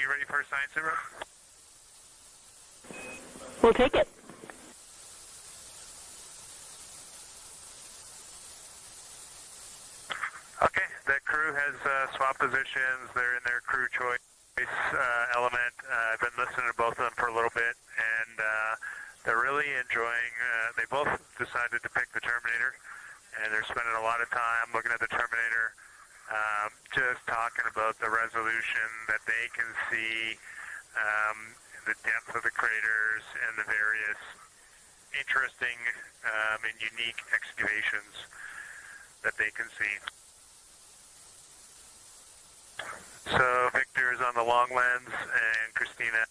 you ready for a science sit rep? We'll take it. Okay, the crew has swapped positions. They're in their crew choice element. I've been listening to both of them for a little bit, and they're really enjoying, they both decided to pick the Terminator, and they're spending a lot of time looking at the Terminator, just talking about the resolution that they can see, the depth of the craters, and the various interesting and unique excavations that they can see. So Victor is on the long lens, and Christina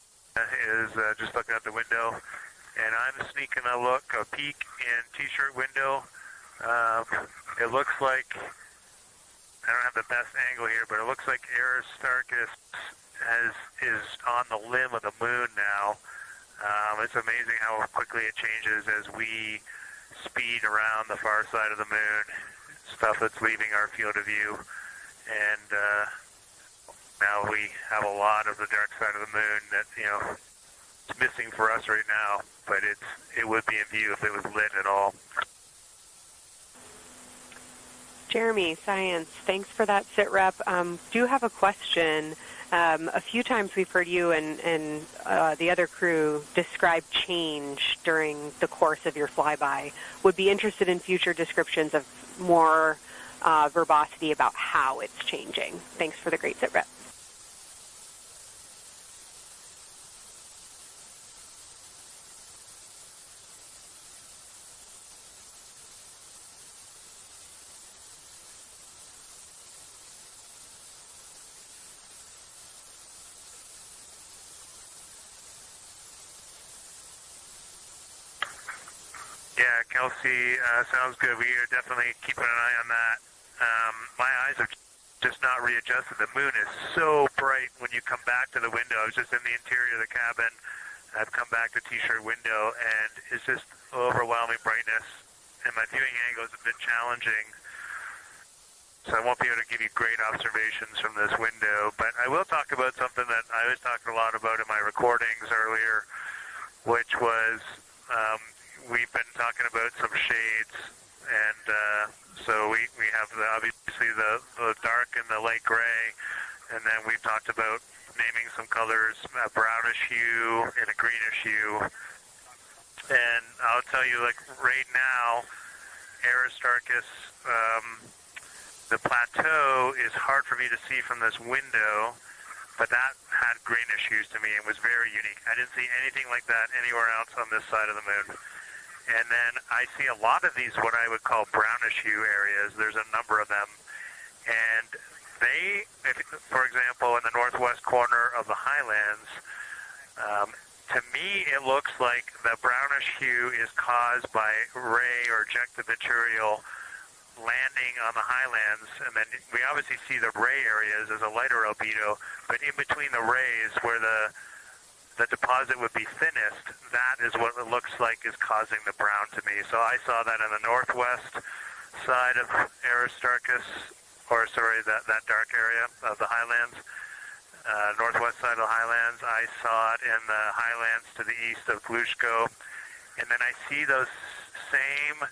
is just looking out the window, and I'm sneaking a peek in T-shirt window. It looks like, I don't have the best angle here, but it looks like Aristarchus is on the limb of the moon now. It's amazing how quickly it changes as we speed around the far side of the moon, stuff that's leaving our field of view, and now we have a lot of the dark side of the moon that, it's missing for us right now, but it would be in view if it was lit at all. Jeremy, science, thanks for that sit rep. Do have a question. A few times we've heard you and the other crew describe change during the course of your flyby. Would be interested in future descriptions of more verbosity about how it's changing. Thanks for the great sit rep. Yeah, Kelsey, sounds good. We are definitely keeping an eye on that. My eyes are just not readjusted. The moon is so bright when you come back to the window. I was just in the interior of the cabin. I've come back to T-shirt window, and it's just overwhelming brightness. And my viewing angles have been challenging, so I won't be able to give you great observations from this window. But I will talk about something that I was talking a lot about in my recordings earlier, which was we've been talking about some shades, and so we have obviously the dark and the light gray, and then we've talked about naming some colors, a brownish hue and a greenish hue. And I'll tell you, like right now, Aristarchus, the plateau is hard for me to see from this window, but that had greenish hues to me and was very unique. I didn't see anything like that anywhere else on this side of the moon. And then I see a lot of these, what I would call brownish hue areas. There's a number of them. And they, for example, in the northwest corner of the highlands, to me it looks like the brownish hue is caused by ray or ejected material landing on the highlands. And then we obviously see the ray areas as a lighter albedo, but in between the rays where the deposit would be thinnest, that is what it looks like is causing the brown to me. So I saw that in the northwest side of Aristarchus, or sorry, that dark area of the highlands, northwest side of the highlands. I saw it in the highlands to the east of Glushko. And then I see those same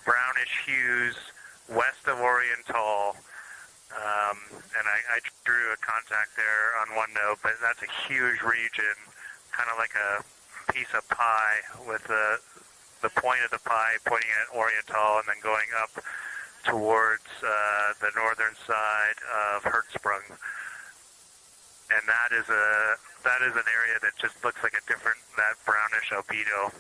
brownish hues west of Orion. And I drew a contact there on OneNote, but that's a huge region, kind of like a piece of pie with the point of the pie pointing at Oriental and then going up towards the northern side of Hertzsprung. And that is an area that just looks like a different, that brownish albedo.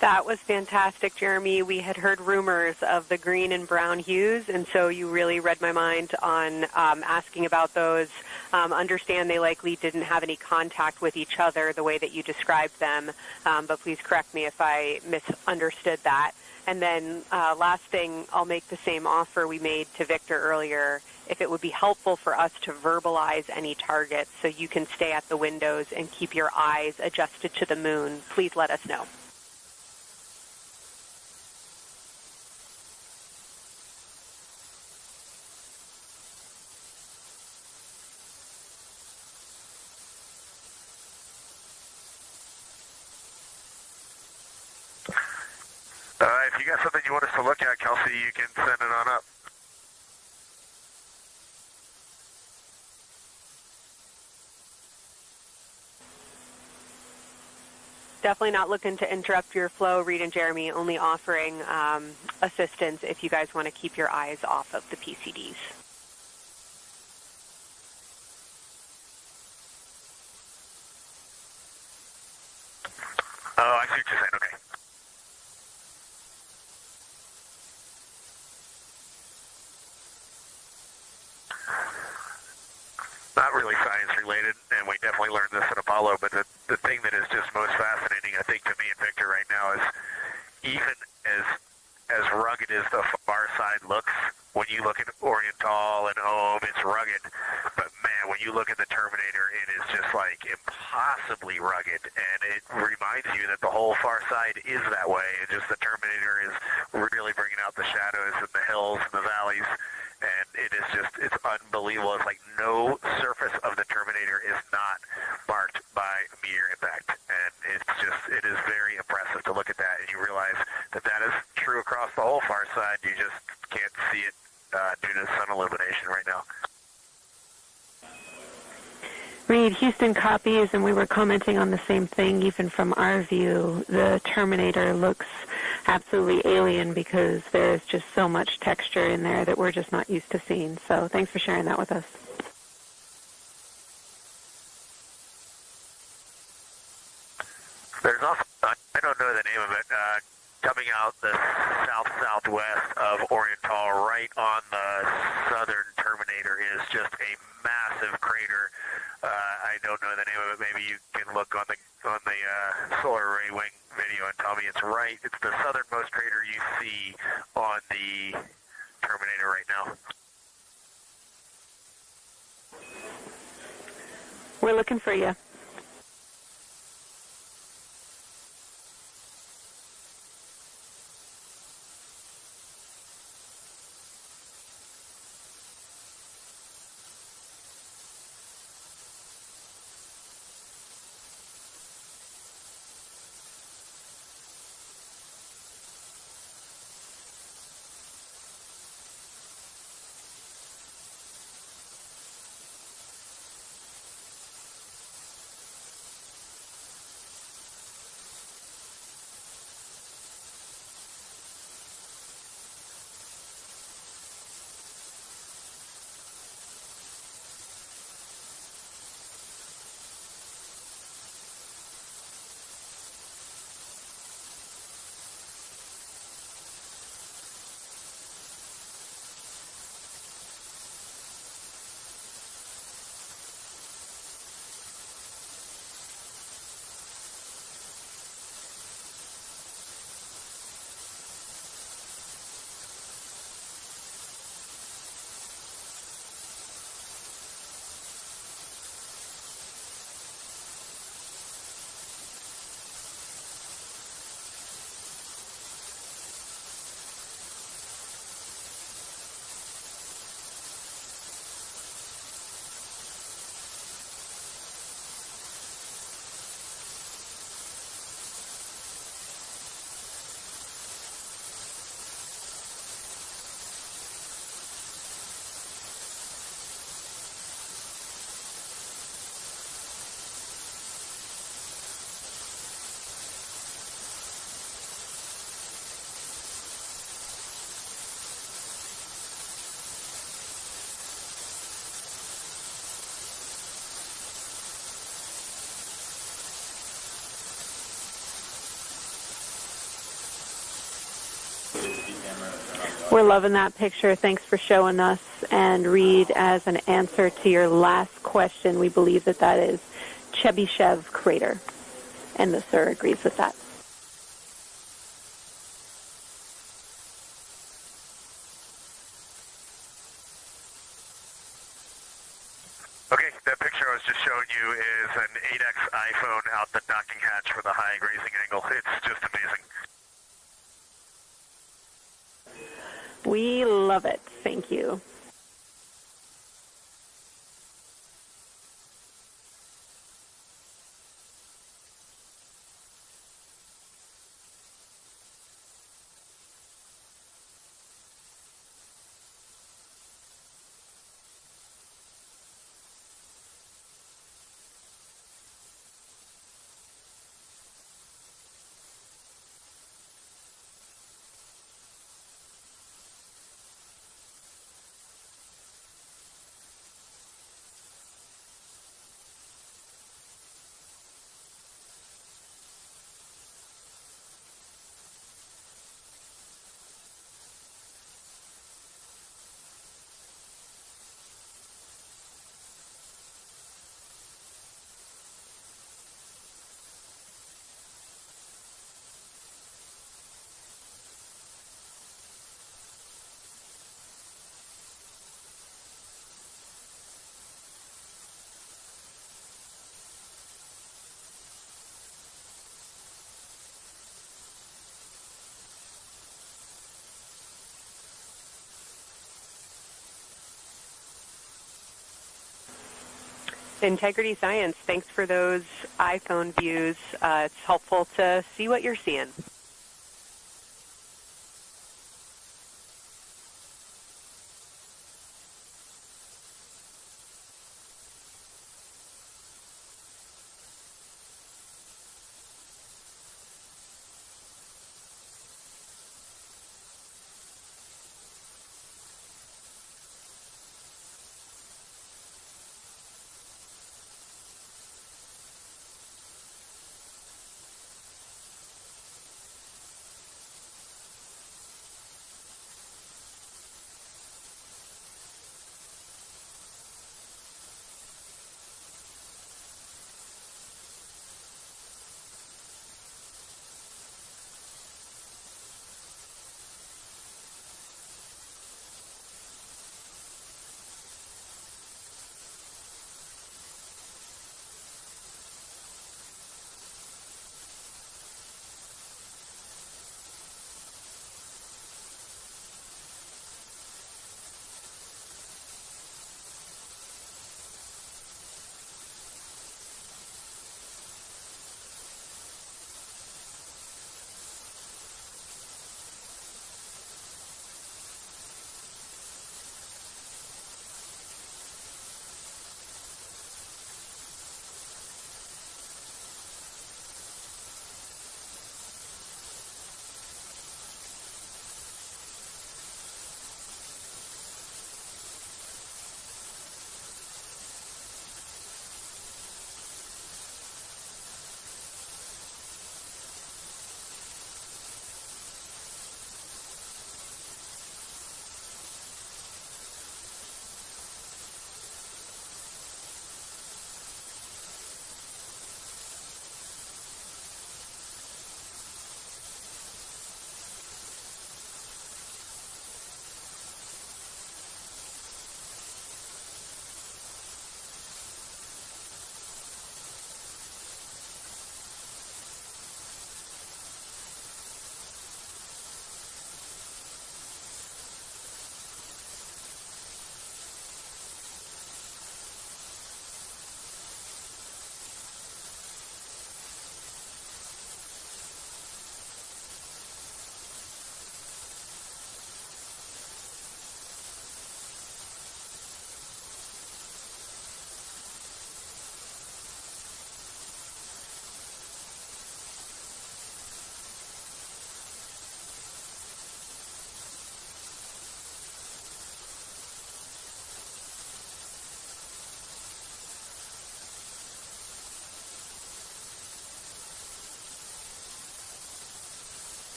That was fantastic, Jeremy. We had heard rumors of the green and brown hues, and so you really read my mind on asking about those. Understand they likely didn't have any contact with each other the way that you described them, but please correct me if I misunderstood that. And then last thing, I'll make the same offer we made to Victor earlier. If it would be helpful for us to verbalize any targets so you can stay at the windows and keep your eyes adjusted to the moon, please let us know. you got something you want us to look at, Kelsey, you can send it on up. Definitely not looking to interrupt your flow, Reid and Jeremy, only offering assistance if you guys want to keep your eyes off of the PCDs. Oh, I see what you're saying. Okay. Not really science related, and we definitely learned this in Apollo, but the thing that is just most fascinating, I think, to me and Victor right now is even as rugged as the far side looks, when you look at Oriental and Ohm, it's rugged. But man, when you look at the Terminator, it is just like impossibly rugged, and it reminds you that the whole far side is that way. And just the Terminator is really bringing out the shadows and the hills and the valleys. And it is just, it's unbelievable. It's like no surface of the Terminator is not marked by a meteor impact. And it's just, it is very impressive to look at that. And you realize that that is true across the whole far side. You just can't see it due to sun illumination right now. Reid, Houston copies, and we were commenting on the same thing. Even from our view, the Terminator looks absolutely alien because there's just so much texture in there that we're just not used to seeing. So thanks for sharing that with us. There's also, I don't know the name of it, coming out the south-southwest of Oriental, right on the southern Terminator, is just a massive crater. I don't know the name of it. Maybe you can look on the solar array wing video and tell me it's right. It's the southernmost crater you see on the Terminator right now. We're looking for you. We're loving that picture. Thanks for showing us. And Reid, as an answer to your last question, we believe that that is Chebyshev crater. And the sir agrees with that. Okay, that picture I was just showing you is an 8X iPhone out the docking hatch for the high grazing angle. It's just amazing. We love it. Thank you. Integrity Science, thanks for those iPhone views. It's helpful to see what you're seeing.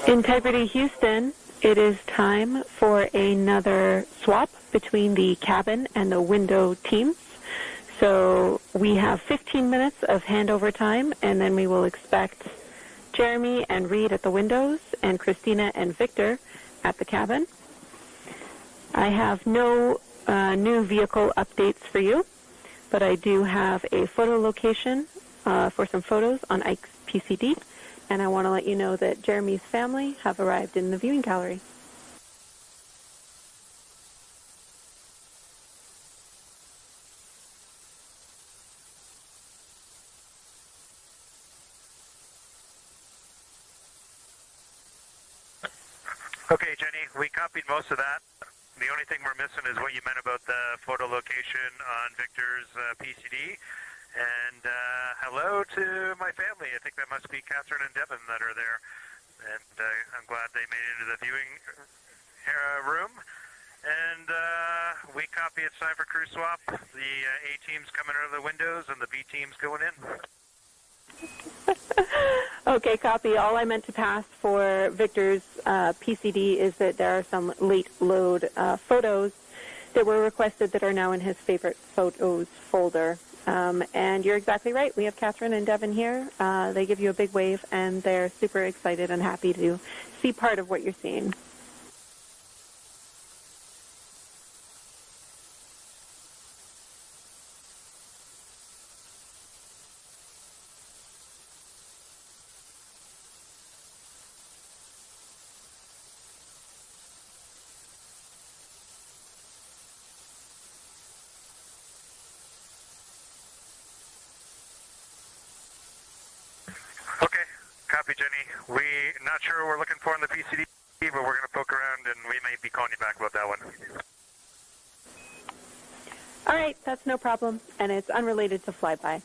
Integrity Houston, it is time for another swap between the cabin and the window teams. So we have 15 minutes of handover time, and then we will expect Jeremy and Reid at the windows and Christina and Victor at the cabin. I have no new vehicle updates for you, but I do have a photo location for some photos on Ike's PCD, and I want to let you know that Jeremy's family have arrived in the viewing gallery. Okay, Jenny, we copied most of that. The only thing we're missing is what you meant about the photo location on Victor's PCD. And hello to my family. I think that must be Catherine and Devin that are there. And I'm glad they made it into the viewing room. And we copy it's time for crew swap. The A team's coming out of the windows and the B team's going in. Okay, copy. All I meant to pass for Victor's PCD is that there are some late load photos that were requested that are now in his favorite photos folder. And you're exactly right. We have Catherine and Devin here. They give you a big wave, and they're super excited and happy to see part of what you're seeing. Okay, copy, Jenny. We're not sure what we're looking for in the PCD, but we're going to poke around, and we may be calling you back about that one. All right, that's no problem, and it's unrelated to flyby.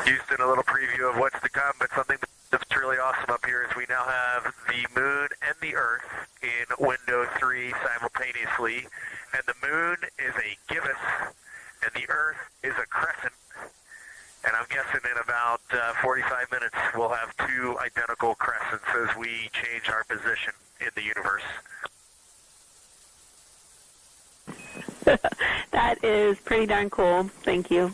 Houston, a little preview of what's to come, but something that's really awesome up here is we now have the moon and the Earth in window 3 simultaneously, and the moon is a gibbous, and the Earth is a crescent. And I'm guessing in about 45 minutes we'll have 2 identical crescents as we change our position in the universe. That is pretty darn cool. Thank you.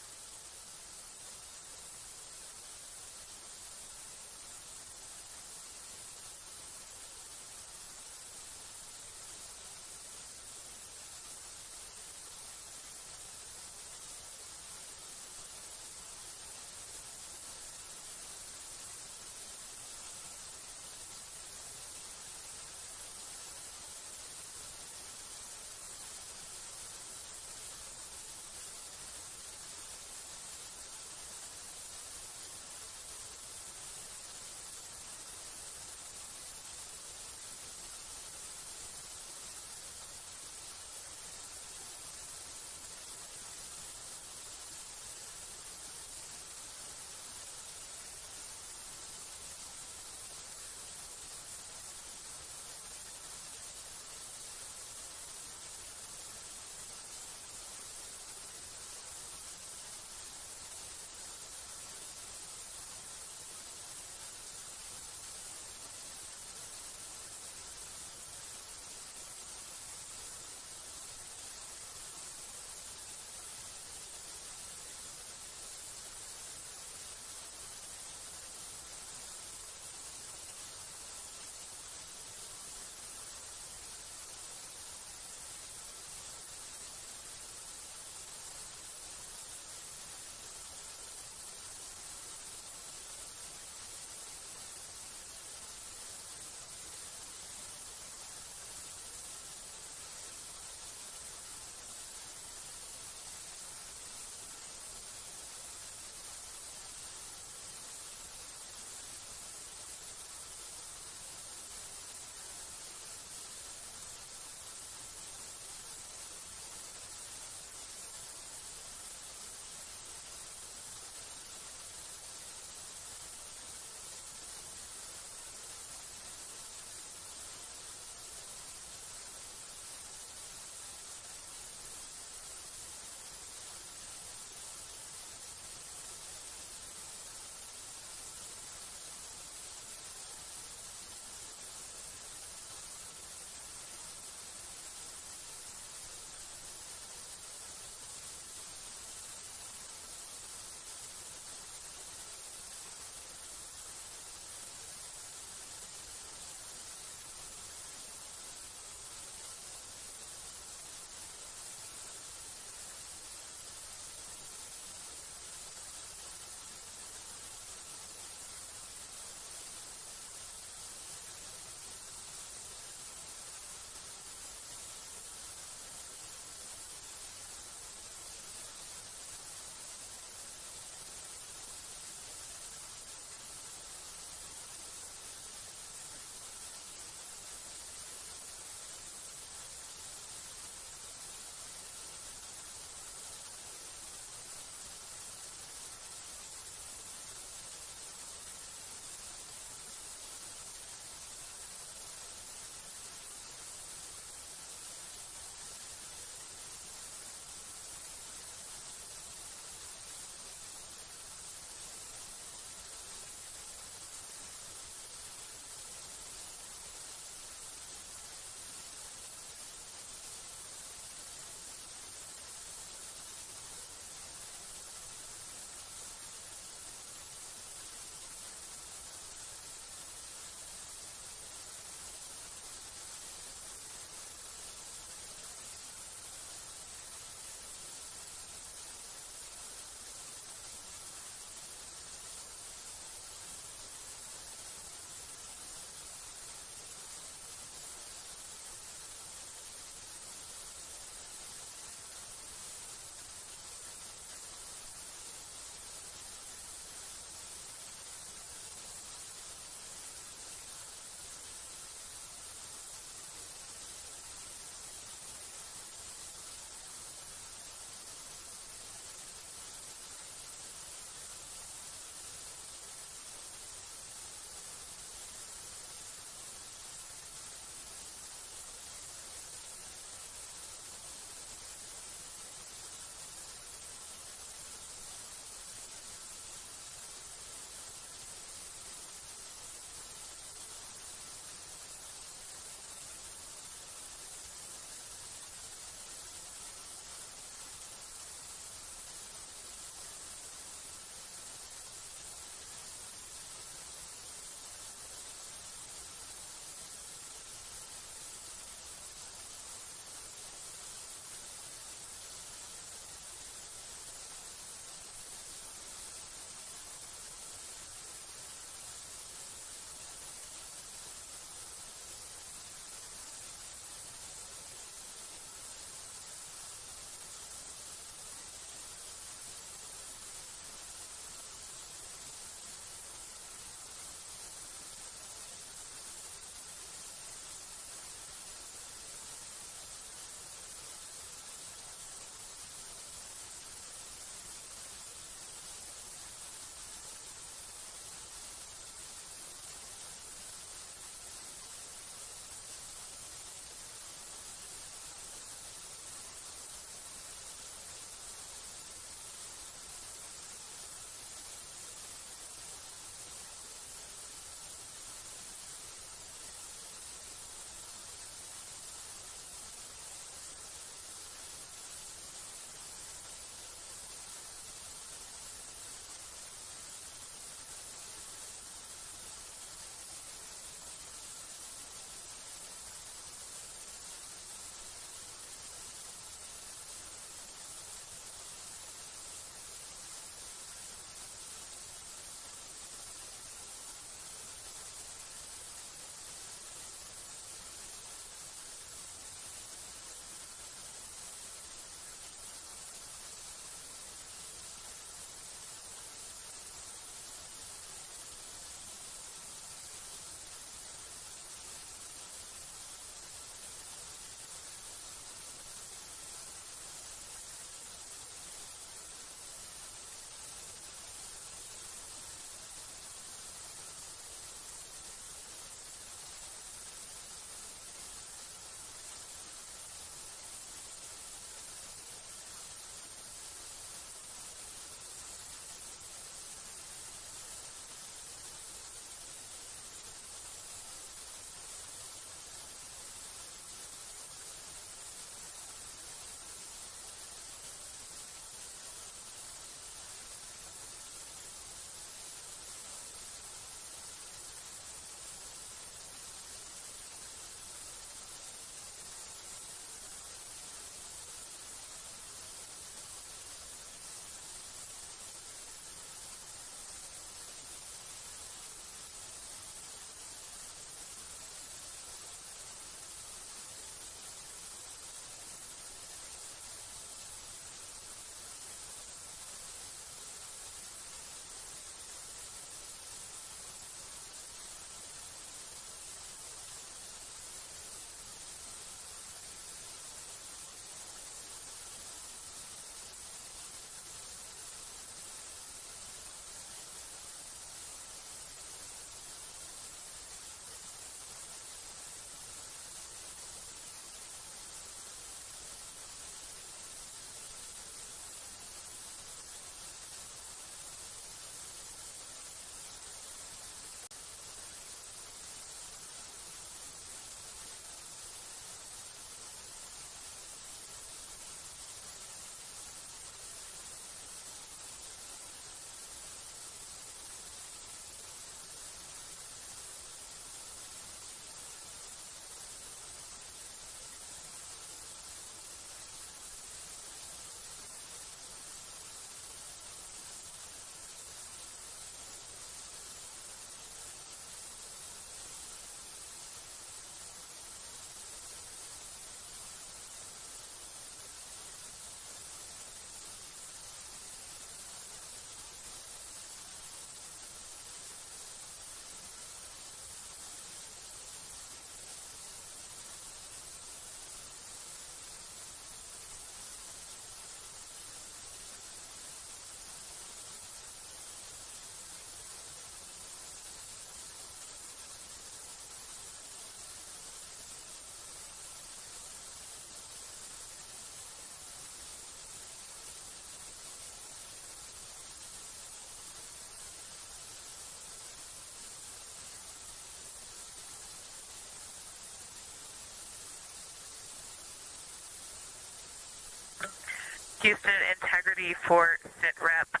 Houston, Integrity Fort SITREP.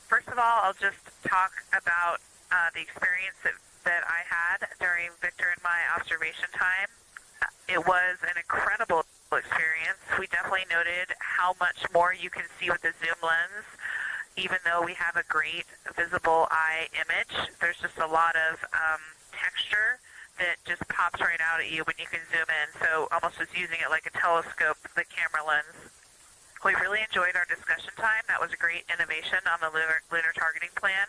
First of all, I'll just talk about the experience that I had during Victor and my observation time. It was an incredible experience. We definitely noted how much more you can see with the zoom lens. Even though we have a great visible eye image, there's just a lot of texture that just pops right out at you when you can zoom in. So almost just using it like a telescope, the camera lens. We really enjoyed our discussion time. That was a great innovation on the lunar targeting plan.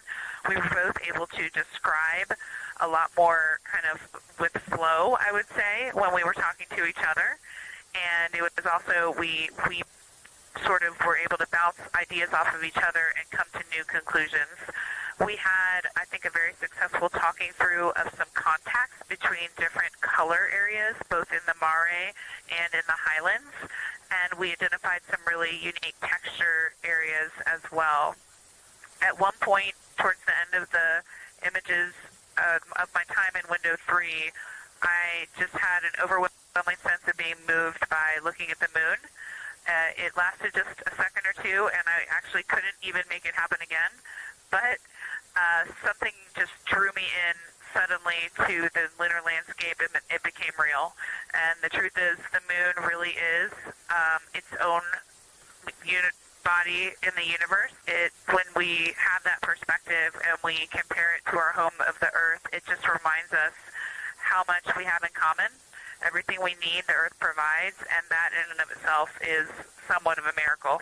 We were both able to describe a lot more kind of with flow, I would say, when we were talking to each other. And it was also, we sort of were able to bounce ideas off of each other and come to new conclusions. We had, I think, a very successful talking through of some contacts between different color areas, both in the mare and in the highlands, and we identified some really unique texture areas as well. At one point, towards the end of the images of my time in window 3, I just had an overwhelming sense of being moved by looking at the moon. It lasted just a second or two, and I actually couldn't even make it happen again. But something just drew me in suddenly to the lunar landscape, and it became real. And the truth is, the moon really is its own body in the universe. When we have that perspective and we compare it to our home of the Earth, it just reminds us how much we have in common. Everything we need, the Earth provides, and that in and of itself is somewhat of a miracle,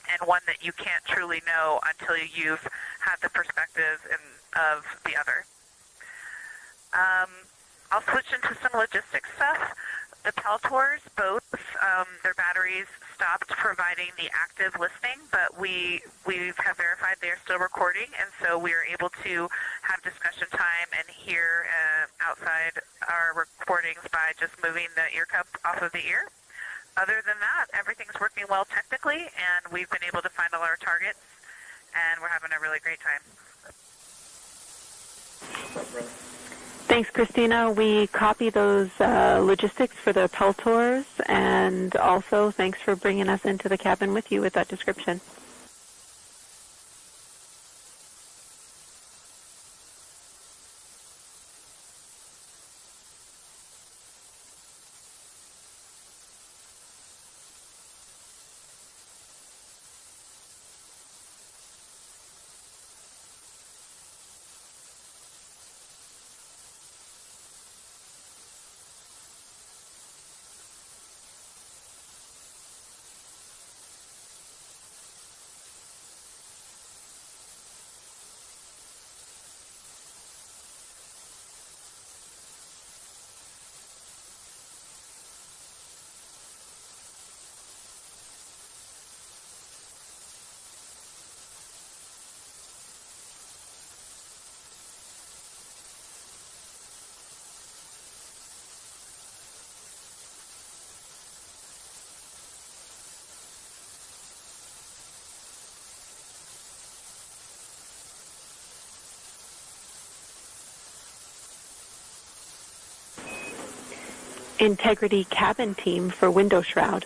and one that you can't truly know until you've had the perspective of the other. I'll switch into some logistics stuff. The Peltors, both their batteries stopped providing the active listening, but we have verified they are still recording, and so we are able to have discussion time and hear outside our recordings by just moving the ear cup off of the ear. Other than that, everything's working well technically, and we've been able to find all our targets, and we're having a really great time. Thanks, Christina. We copy those logistics for the Peltors, and also thanks for bringing us into the cabin with you with that description. Integrity cabin team for window shroud.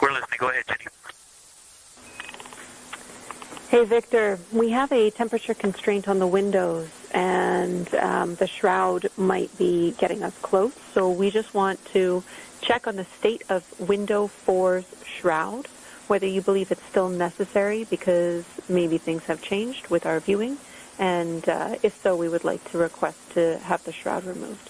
We're listening. Go ahead, Jenny. Hey, Victor, we have a temperature constraint on the windows, and the shroud might be getting us close, so we just want to check on the state of window 4's shroud, whether you believe it's still necessary because maybe things have changed with our viewing, and if so, we would like to request to have the shroud removed.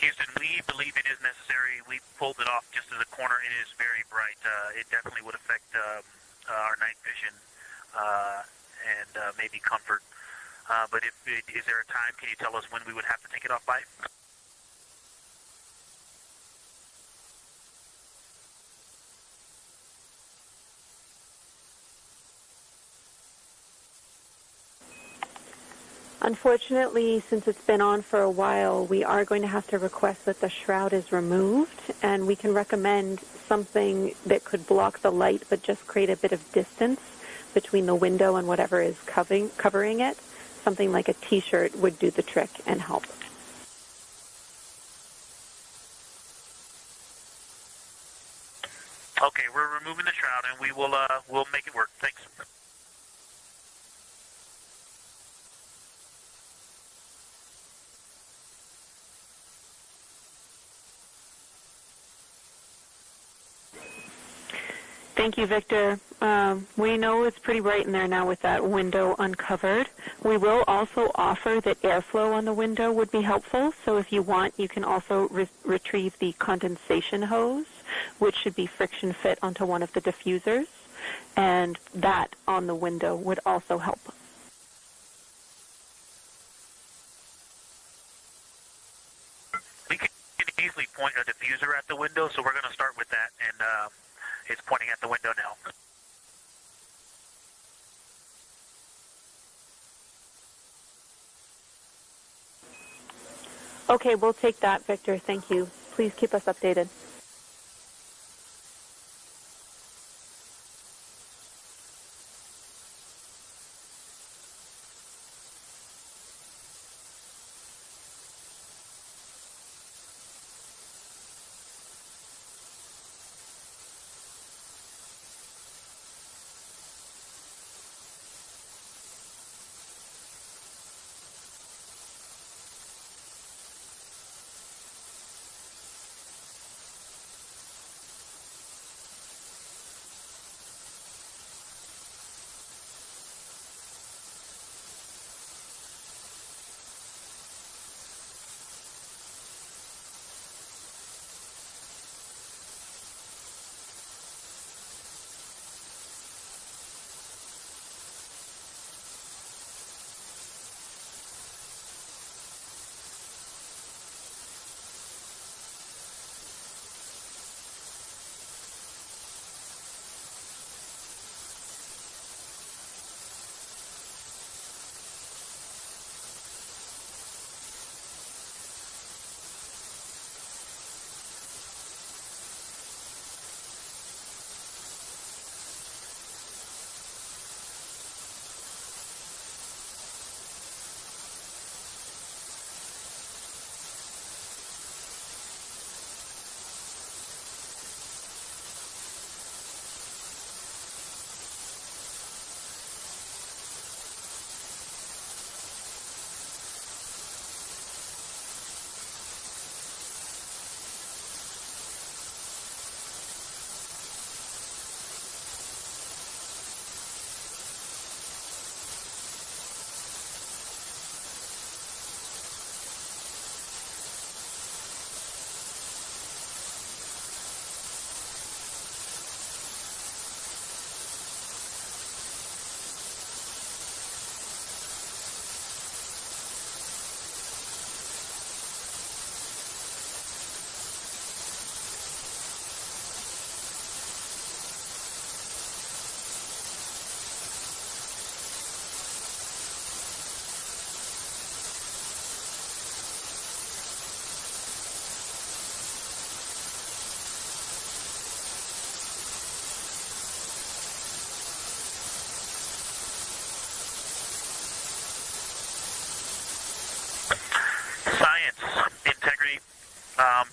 Houston, we believe it is necessary. We pulled it off just as a corner. It is very bright. It definitely would affect our night vision and maybe comfort. But is there a time? Can you tell us when we would have to take it off by? Unfortunately, since it's been on for a while, we are going to have to request that the shroud is removed, and we can recommend something that could block the light but just create a bit of distance between the window and whatever is covering it. Something like a T-shirt would do the trick and help. Okay, we're removing the shroud, and we'll make it work. Thanks. Thank you, Victor. We know it's pretty bright in there now with that window uncovered. We will also offer that airflow on the window would be helpful. So if you want, you can also retrieve the condensation hose, which should be friction fit onto one of the diffusers. And that on the window would also help. We can easily point a diffuser at the window, so we're going to start with that, and it's pointing at the window now. Okay, we'll take that, Victor. Thank you. Please keep us updated.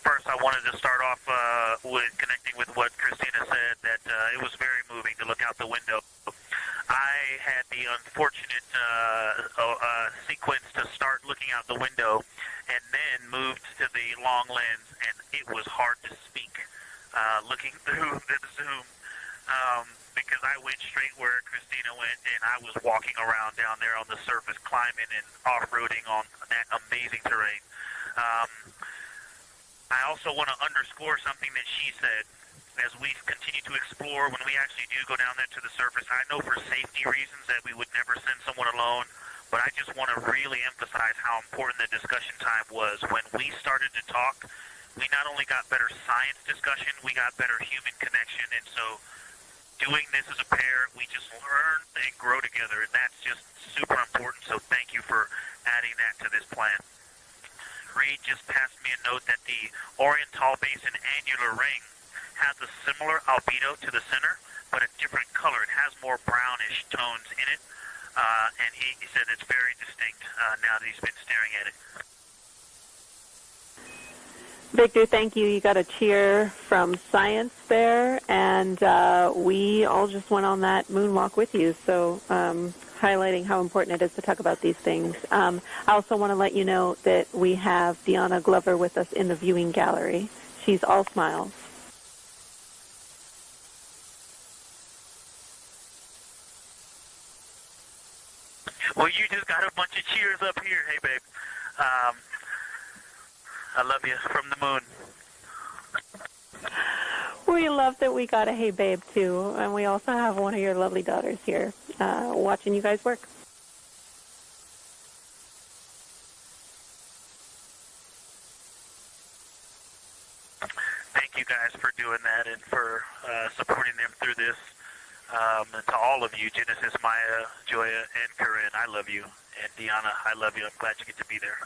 First, I wanted to start off with connecting with what Christina said, that it was very moving to look out the window. I had the unfortunate sequence to start looking out the window and then moved to the long lens, and it was hard to speak looking through the zoom because I went straight where Christina went, and I was walking around down there on the surface, climbing and off-roading on that amazing terrain. I also want to underscore something that she said. As we continue to explore, when we actually do go down there to the surface, I know for safety reasons that we would never send someone alone. but I just want to really emphasize how important the discussion time was. When we started to talk, we not only got better science discussion, we got better human connection, and so doing this as a pair, we just learn and grow together, and that's just super important, so thank you for adding that to this plan. Reid just passed me a note that the Orion Tall Basin annular ring has a similar albedo to the center, but a different color. It has more brownish tones in it, and he said it's very distinct now that he's been staring at it. Victor, thank you. You got a cheer from science there, and we all just went on that moonwalk with you, so highlighting how important it is to talk about these things. I also want to let you know that we have Deanna Glover with us in the viewing gallery. She's all smiles. Well, you just got a bunch of cheers up here. Hey, babe. I love you from the moon. We love that we got a hey babe too, and we also have one of your lovely daughters here watching you guys work. Thank you guys for doing that and for supporting them through this. And to all of you, Genesis, Maya, Joya, and Corinne, I love you. And Deanna, I love you. I'm glad you get to be there.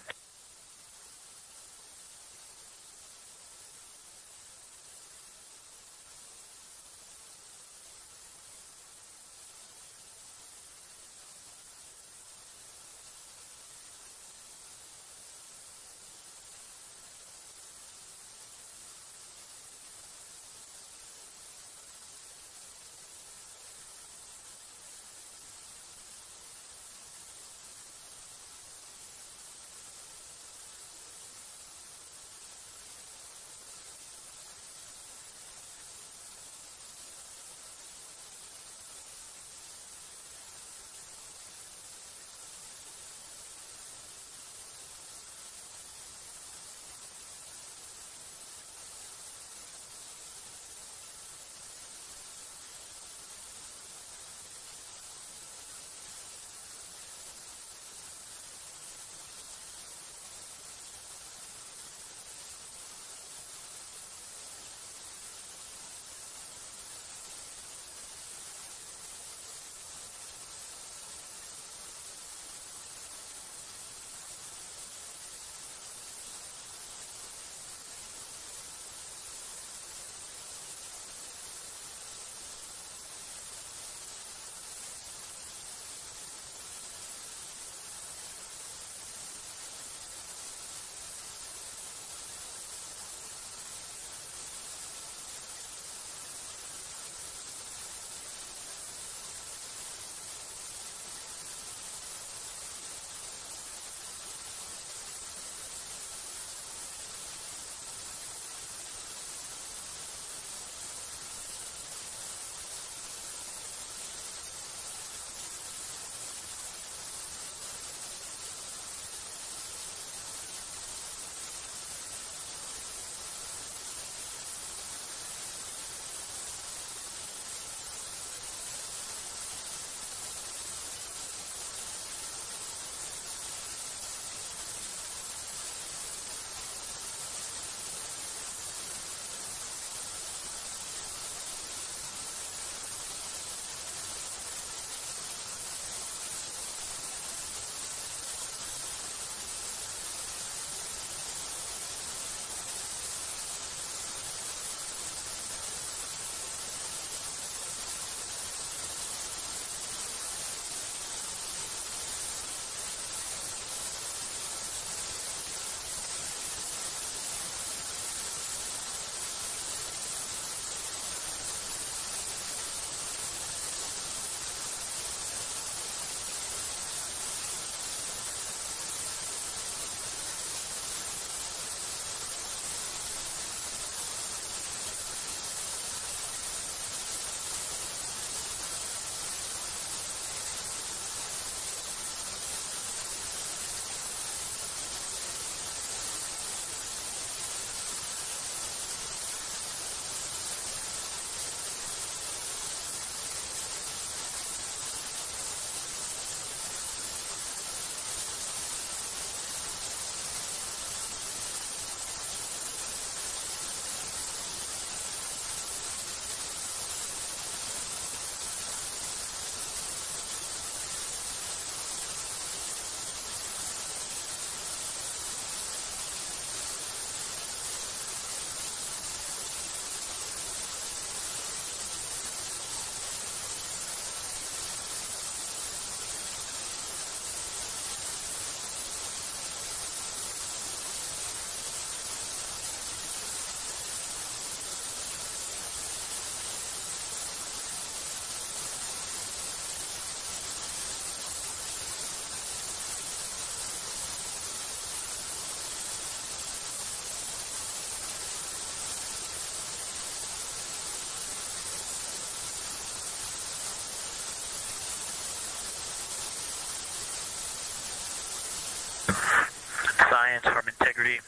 actually,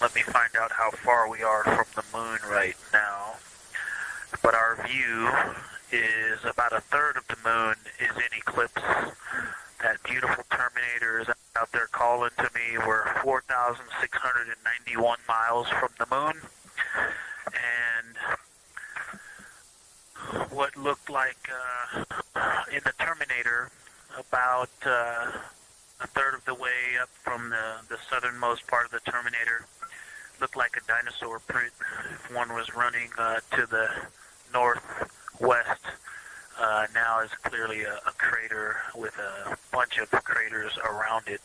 let me find out how far we are from the moon right now. But our view is about a third of the moon is in eclipse. That beautiful Terminator is out there calling to me. We're 4,691 miles from the moon. And what looked like in the Terminator, about a third of the way up from the southernmost part of the Terminator, looked like a dinosaur print. If one was running to the northwest, now is clearly a crater with a bunch of craters around it.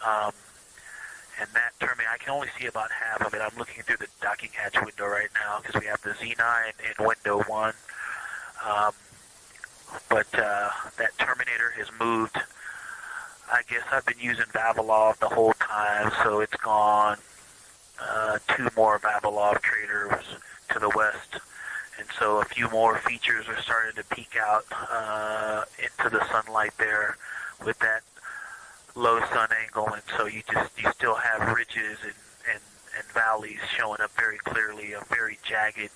And that Terminator, I can only see about half of it. I'm looking through the docking hatch window right now because we have the Z9 in window 1. But that Terminator has moved. I guess I've been using Vavilov the whole time, so it's gone 2 more Vavilov craters to the west. And so a few more features are starting to peek out into the sunlight there with that low sun angle. And so you still have ridges and valleys showing up very clearly, a very jagged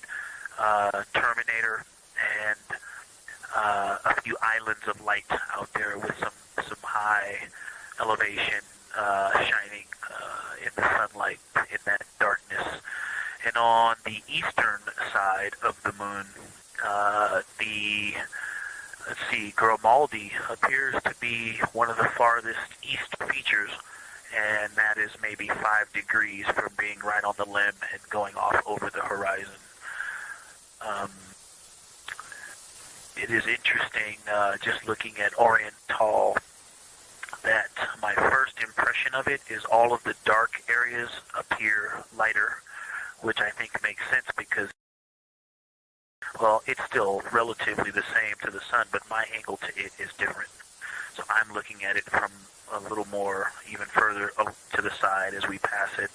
Terminator, and a few islands of light out there with some high elevation shining in the sunlight in that darkness. And on the eastern side of the moon, Grimaldi appears to be one of the farthest east features, and that is maybe 5 degrees from being right on the limb and going off over the horizon. It is interesting, just looking at Orion, that my first impression of it is all of the dark areas appear lighter, which I think makes sense because, well, it's still relatively the same to the sun, but my angle to it is different. So I'm looking at it from a little more, even further to the side as we pass it.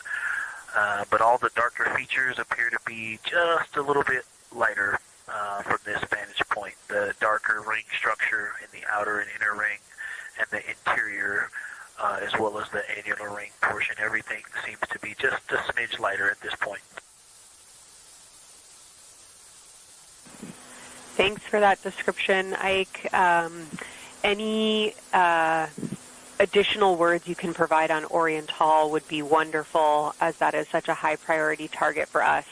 But all the darker features appear to be just a little bit lighter from this vantage point. The darker ring structure in the outer and inner ring and the interior, as well as the annular ring portion, everything seems to be just a smidge lighter at this point. Thanks for that description, Ike. Any additional words you can provide on Oriental would be wonderful, as that is such a high priority target for us.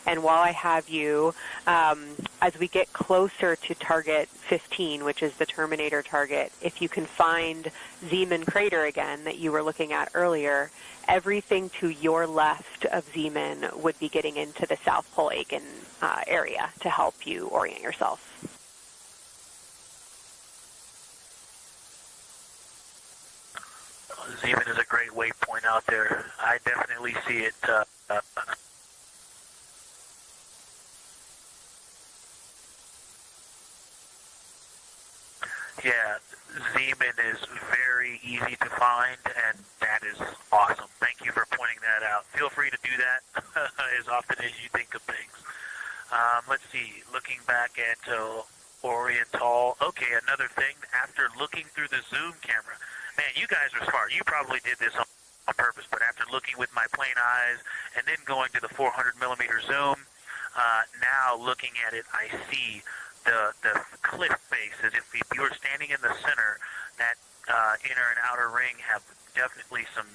And while I have you, as we get closer to target 15, which is the Terminator target, if you can find Zeeman crater again that you were looking at earlier, everything to your left of Zeeman would be getting into the South Pole Aiken area to help you orient yourself. Zeeman is a great waypoint out there. I definitely see it. Yeah, Zeeman is very easy to find, and that is awesome. Thank you for pointing that out. Feel free to do that as often as you think of things. Let's see, looking back at Oriental. Okay, another thing, after looking through the zoom camera, man, you guys are smart. You probably did this on purpose, but after looking with my plain eyes and then going to the 400 millimeter zoom, now looking at it, I see the cliff face as if you were standing in the center. That inner and outer ring have definitely some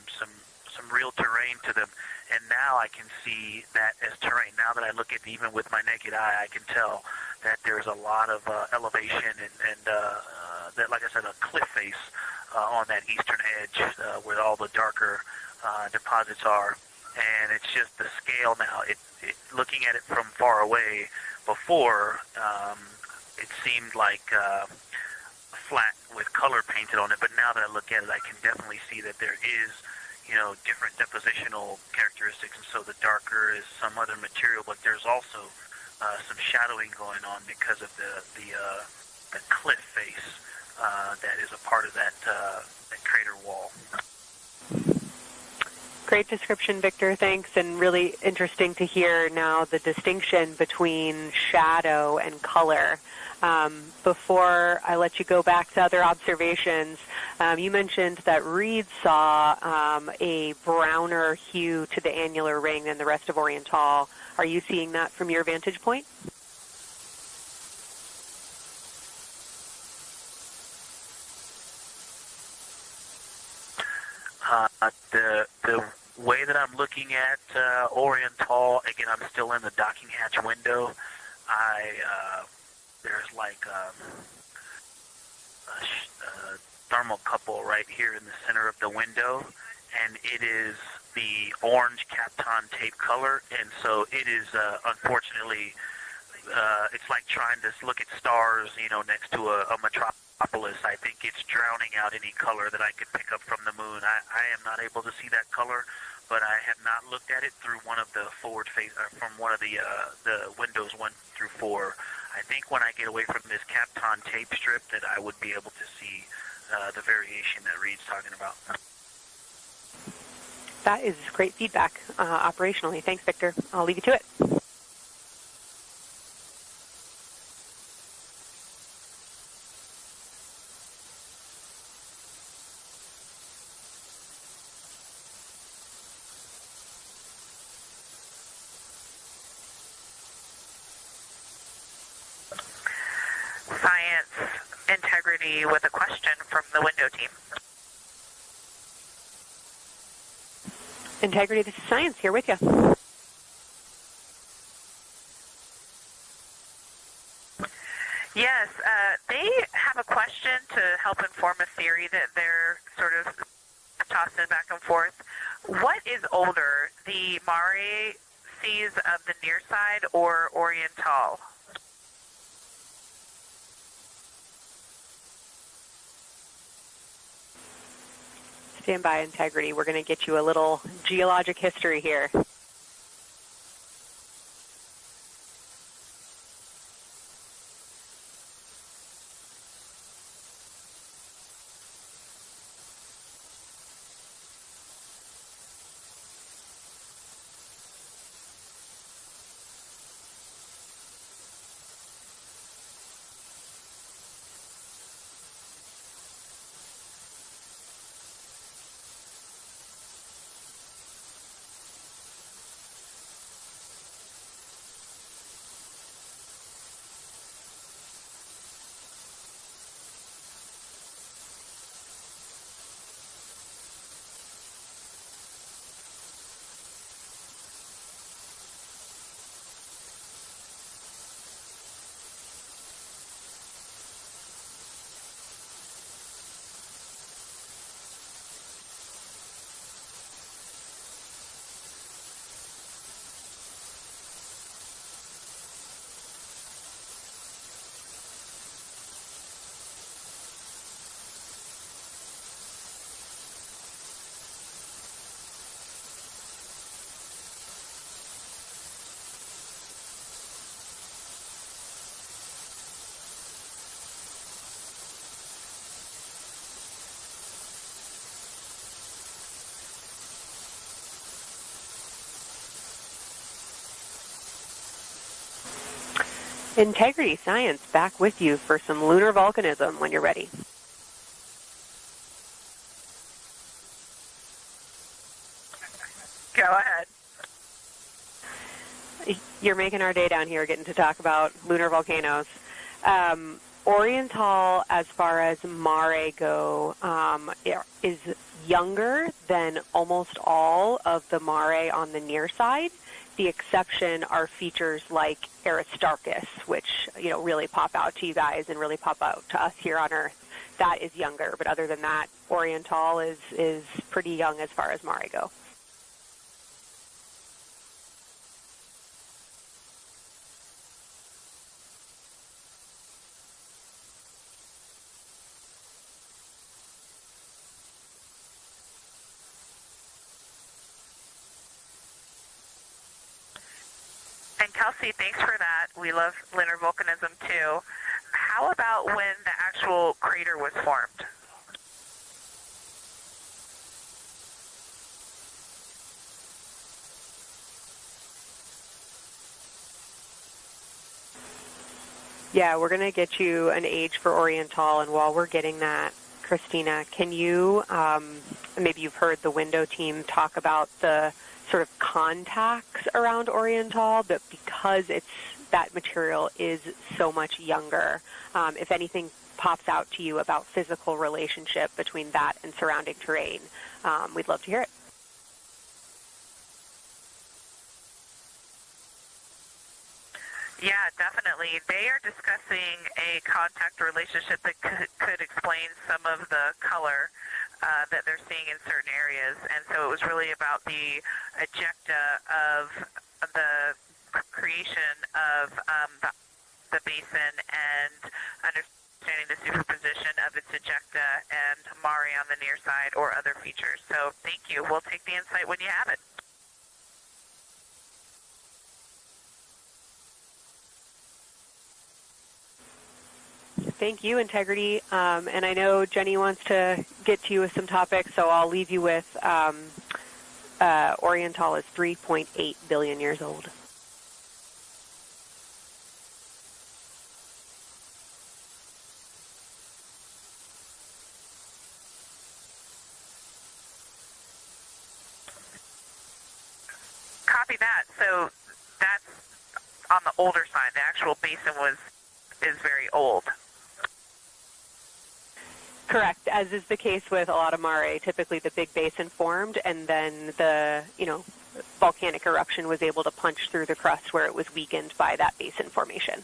real terrain to them, and now I can see that as terrain. Now that I look at it even with my naked eye, I can tell that there's a lot of elevation and that, like I said, a cliff face on that eastern edge where all the darker deposits are. And it's just the scale now. Looking at it from far away, before it seemed like flat with color painted on it, but now that I look at it, I can definitely see that there is, different depositional characteristics, and so the darker is some other material, but there's also some shadowing going on because of the cliff face that is a part of that crater wall. Great description, Victor. Thanks, and really interesting to hear now the distinction between shadow and color. Before I let you go back to other observations, You mentioned that Reid saw a browner hue to the annular ring than the rest of Oriental. Are you seeing that from your vantage point? The way that I'm looking at Oriental, again, I'm still in the docking hatch window. There's like a thermocouple right here in the center of the window, and it is the orange Kapton tape color, and so it is unfortunately it's like trying to look at stars, next to a metropolis. I think it's drowning out any color that I could pick up from the moon. I am not able to see that color, but I have not looked at it through one of the forward face from one of the windows 1 through 4. I think when I get away from this Kapton tape strip that I would be able to see the variation that Reid's talking about. That is great feedback operationally. Thanks, Victor. I'll leave you to it. Science integrity with a question from the window team. Integrity, this is Science here with you. Yes, they have a question to help inform a theory that they're sort of tossing back and forth. What is older, the Mare seas of the near side or Oriental? Stand by, Integrity. We're going to get you a little geologic history here. Integrity Science back with you for some lunar volcanism when you're ready. Go ahead. You're making our day down here getting to talk about lunar volcanoes. Oriental, as far as Mare go, is younger than almost all of the Mare on the near side. The exception are features like Aristarchus, which really pop out to you guys and really pop out to us here on Earth. That is younger, but other than that, Oriental is pretty young as far as Mare go. And Kelsey, thanks for that. We love lunar volcanism too. How about when the actual crater was formed? Yeah, we're going to get you an age for Oriental, and while we're getting that, Christina, can you, maybe you've heard the window team talk about the sort of contacts around Oriental, but because that material is so much younger, if anything pops out to you about physical relationship between that and surrounding terrain, we'd love to hear it. Yeah, definitely. They are discussing a contact relationship that could explain some of the color that they're seeing in certain areas. And so it was really about the ejecta of the creation of the basin and understanding the superposition of its ejecta and Mare on the near side or other features. So thank you. We'll take the insight when you have it. Thank you, Integrity. And I know Jenny wants to get to you with some topics, so I'll leave you with Oriental is 3.8 billion years old. Copy that. So that's on the older side. The actual basin is very old. Correct, as is the case with a lot of Mare. Typically the big basin formed, and then the volcanic eruption was able to punch through the crust where it was weakened by that basin formation.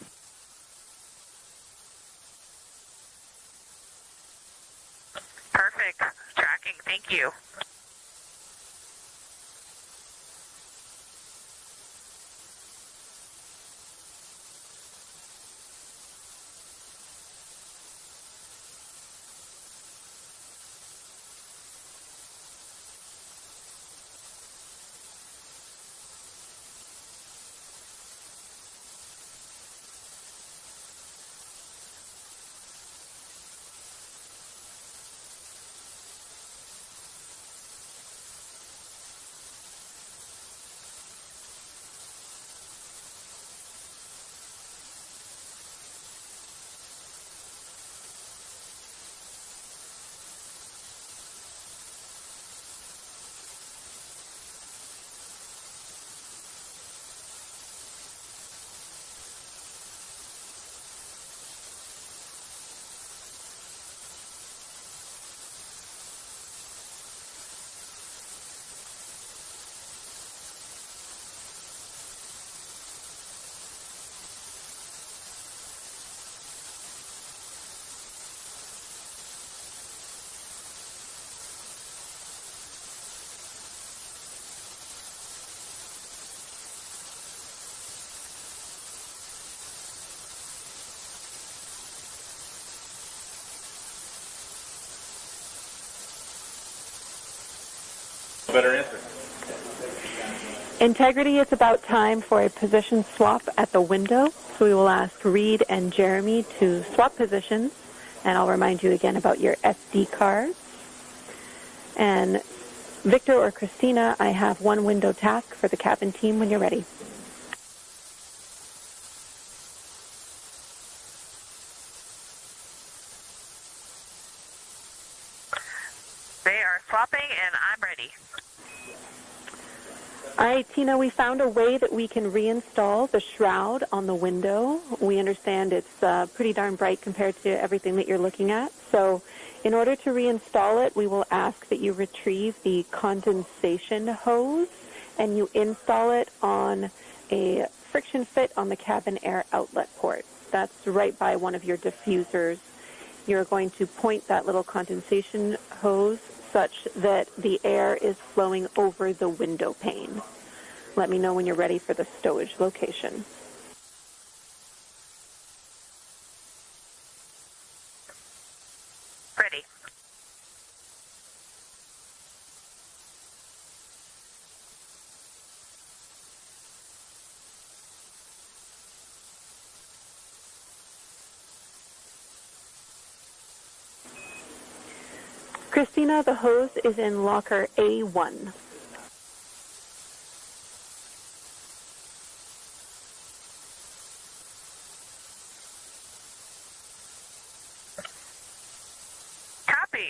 Perfect. Tracking. Thank you. Better answer. Integrity, it's about time for a position swap at the window. So we will ask Reid and Jeremy to swap positions, and I'll remind you again about your SD cards. And Victor or Christina, I have one window task for the cabin team when you're ready. They are swapping, and I'm ready. All right, Tina, we found a way that we can reinstall the shroud on the window. We understand it's pretty darn bright compared to everything that you're looking at. So in order to reinstall it, we will ask that you retrieve the condensation hose and you install it on a friction fit on the cabin air outlet port. That's right by one of your diffusers. You're going to point that little condensation hose such that the air is flowing over the window pane. Let me know when you're ready for the stowage location. Ready. Christina, the hose is in locker A1. Copy.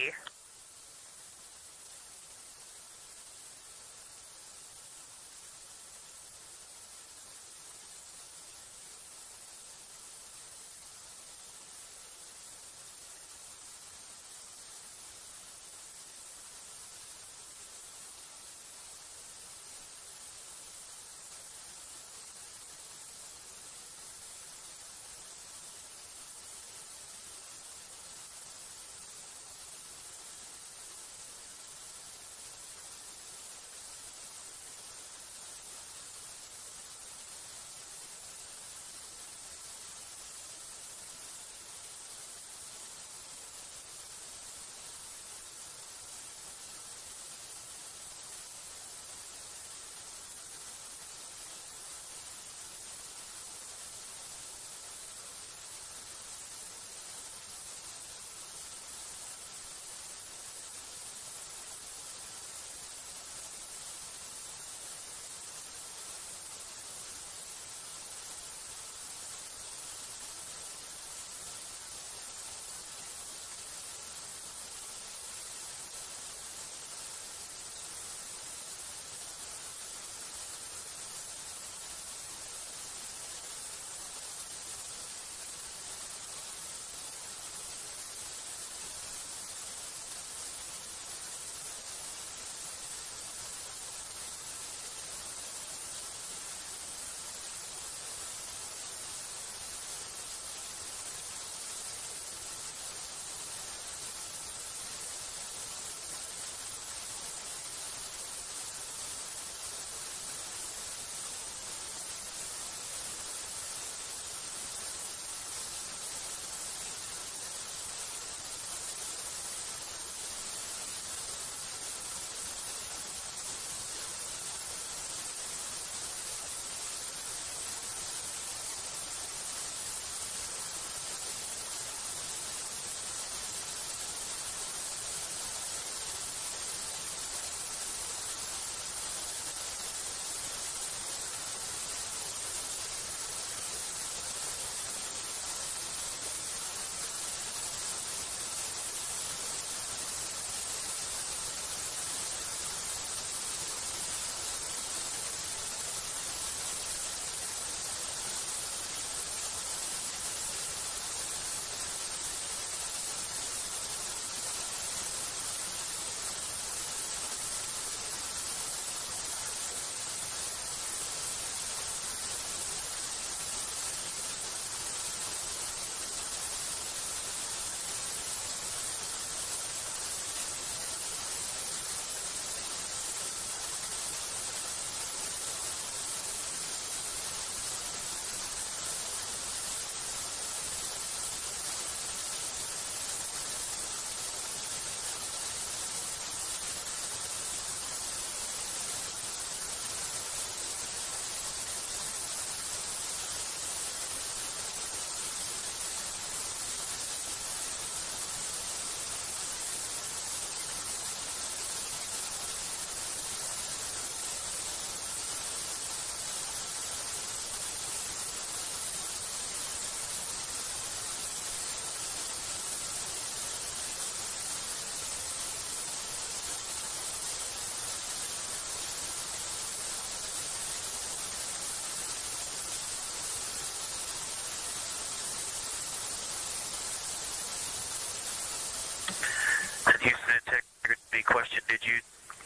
did you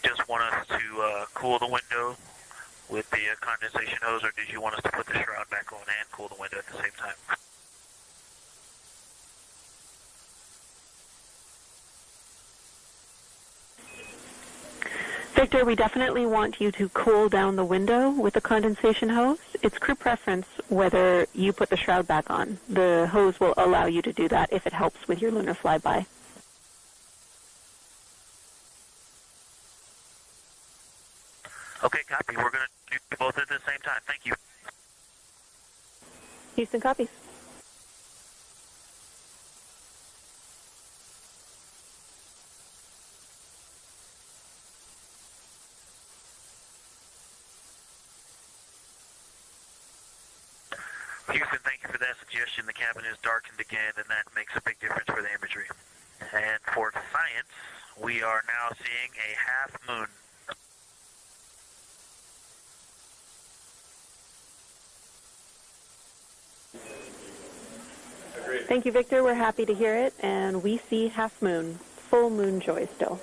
just want us to cool the window with the condensation hose, or did you want us to put the shroud back on and cool the window at the same time? Victor, we definitely want you to cool down the window with the condensation hose. It's crew preference whether you put the shroud back on. The hose will allow you to do that if it helps with your lunar flyby. Okay, copy. We're going to do both at the same time. Thank you. Houston copies. Houston, thank you for that suggestion. The cabin is darkened again, and that makes a big difference for the imagery. And for science, we are now seeing a half moon. Agreed. Thank you, Victor. We're happy to hear it, and we see half moon, full moon joy still.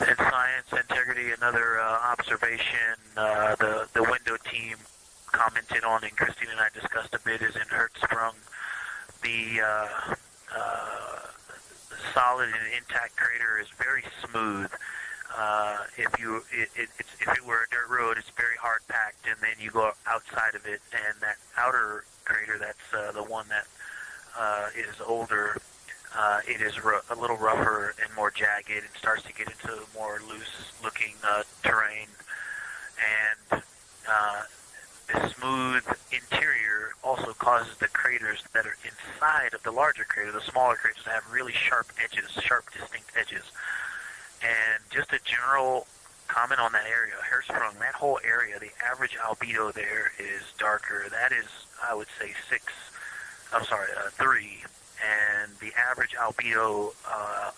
In science integrity, another observation the window team commented on and Christina and I discussed a bit is in Hertzsprung, the solid and intact crater is very smooth. If it were a dirt road, it's very hard packed, and then you go outside of it, and that outer crater, that's the one that is older. It is a little rougher and more jagged and starts to get into more loose-looking terrain. And the smooth interior also causes the craters that are inside of the larger crater, the smaller craters, to have really sharp edges, sharp, distinct edges. And just a general comment on that area, Hertzsprung, that whole area, the average albedo there is darker. That is, I would say, 3. And the average albedo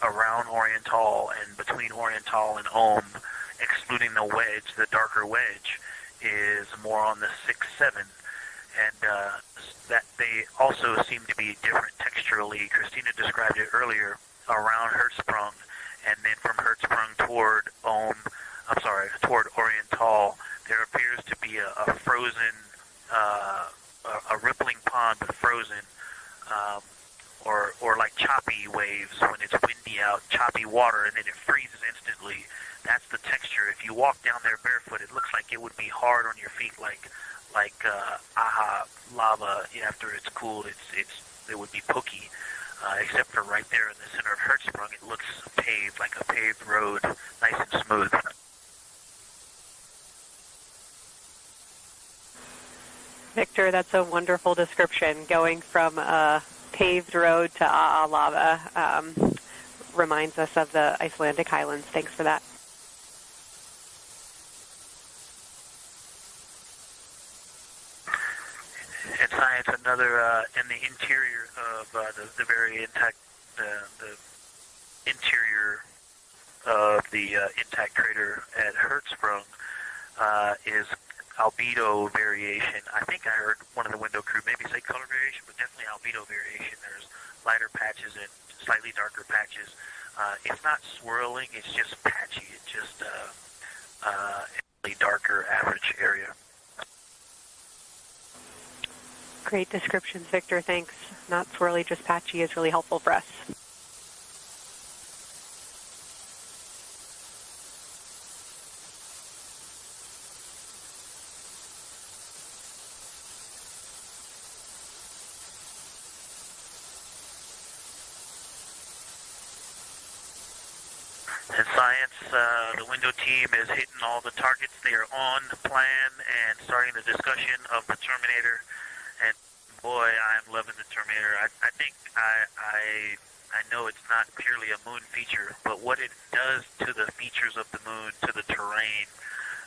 around Oriental and between Oriental and Ohm, excluding the wedge, the darker wedge, is more on the 6-7. And that they also seem to be different texturally. Christina described it earlier around Hertzsprung, and then from Hertzsprung toward toward Oriental, there appears to be a frozen, a rippling pond, but frozen. Or like choppy waves when it's windy out, choppy water, and then it freezes instantly. That's the texture. If you walk down there barefoot, it looks like it would be hard on your feet, like lava. After it's cooled, it would be pokey. Except for right there in the center of Hertzsprung, it looks paved, like a paved road, nice and smooth. Victor, that's a wonderful description. Going from a paved road to lava reminds us of the Icelandic highlands. Thanks for that. In science, another in the interior of the very intact, the interior of the intact crater at Hertzsprung is albedo variation. I think I heard one of the window crew maybe say color variation, but definitely albedo variation. There's lighter patches and slightly darker patches. It's not swirling, it's just patchy. It's just a darker average area. Great descriptions, Victor. Thanks. Not swirly, just patchy is really helpful for us. In science, the window team is hitting all the targets. They are on plan and starting the discussion of the Terminator. And boy, I'm loving the Terminator. I think I know it's not purely a moon feature, but what it does to the features of the moon, to the terrain,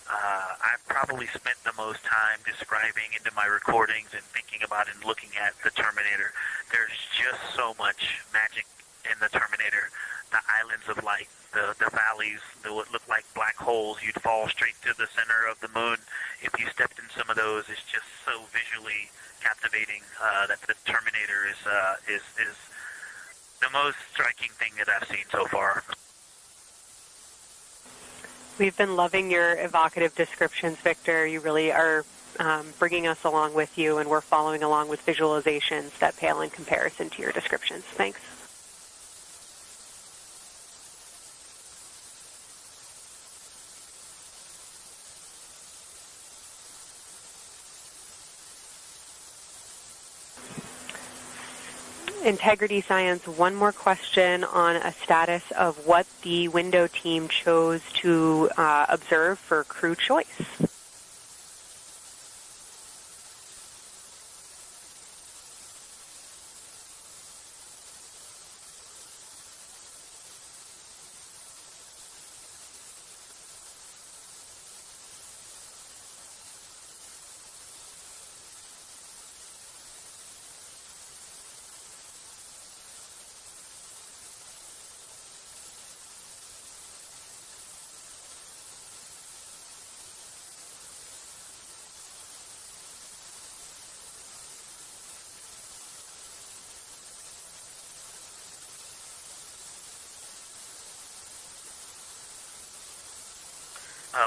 I've probably spent the most time describing into my recordings and thinking about and looking at the Terminator. There's just so much magic in the Terminator. The islands of light, the valleys, what look like black holes. You'd fall straight to the center of the moon if you stepped in some of those. It's just so visually captivating that the Terminator is the most striking thing that I've seen so far. We've been loving your evocative descriptions, Victor. You really are bringing us along with you, and we're following along with visualizations that pale in comparison to your descriptions. Thanks. Integrity Science, one more question on a status of what the window team chose to observe for crew choice.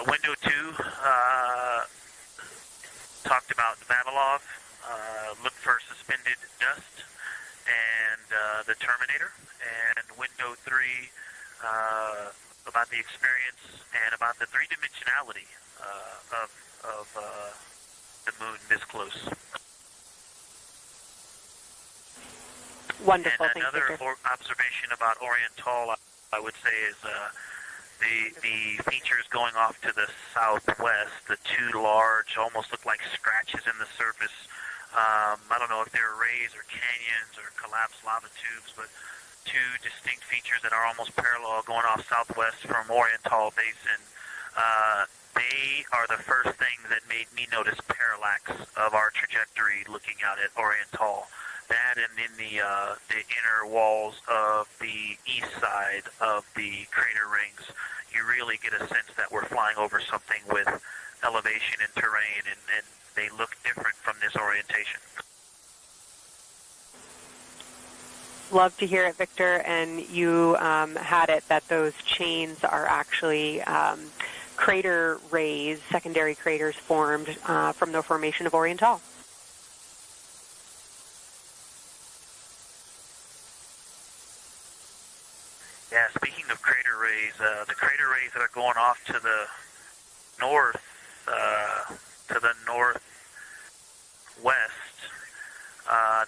Window 2 talked about Vavilov, looked for suspended dust, and the Terminator. And Window 3 about the experience and about the three-dimensionality of the moon this close. Wonderful. And Thanks, another Victor. observation about Oriental, I would say, is the features going off to the southwest, the two large, almost look like scratches in the surface. I don't know if they're rays or canyons or collapsed lava tubes, but two distinct features that are almost parallel going off southwest from Oriental Basin. They are the first thing that made me notice parallax of our trajectory looking out at Oriental. That and in the inner walls of the east side of the crater rings, you really get a sense that we're flying over something with elevation and terrain, and they look different from this orientation. Love to hear it, Victor, and you had it that those chains are actually crater rays, secondary craters formed from the formation of Oriental. Yeah, speaking of crater rays, the crater rays that are going off to the northwest,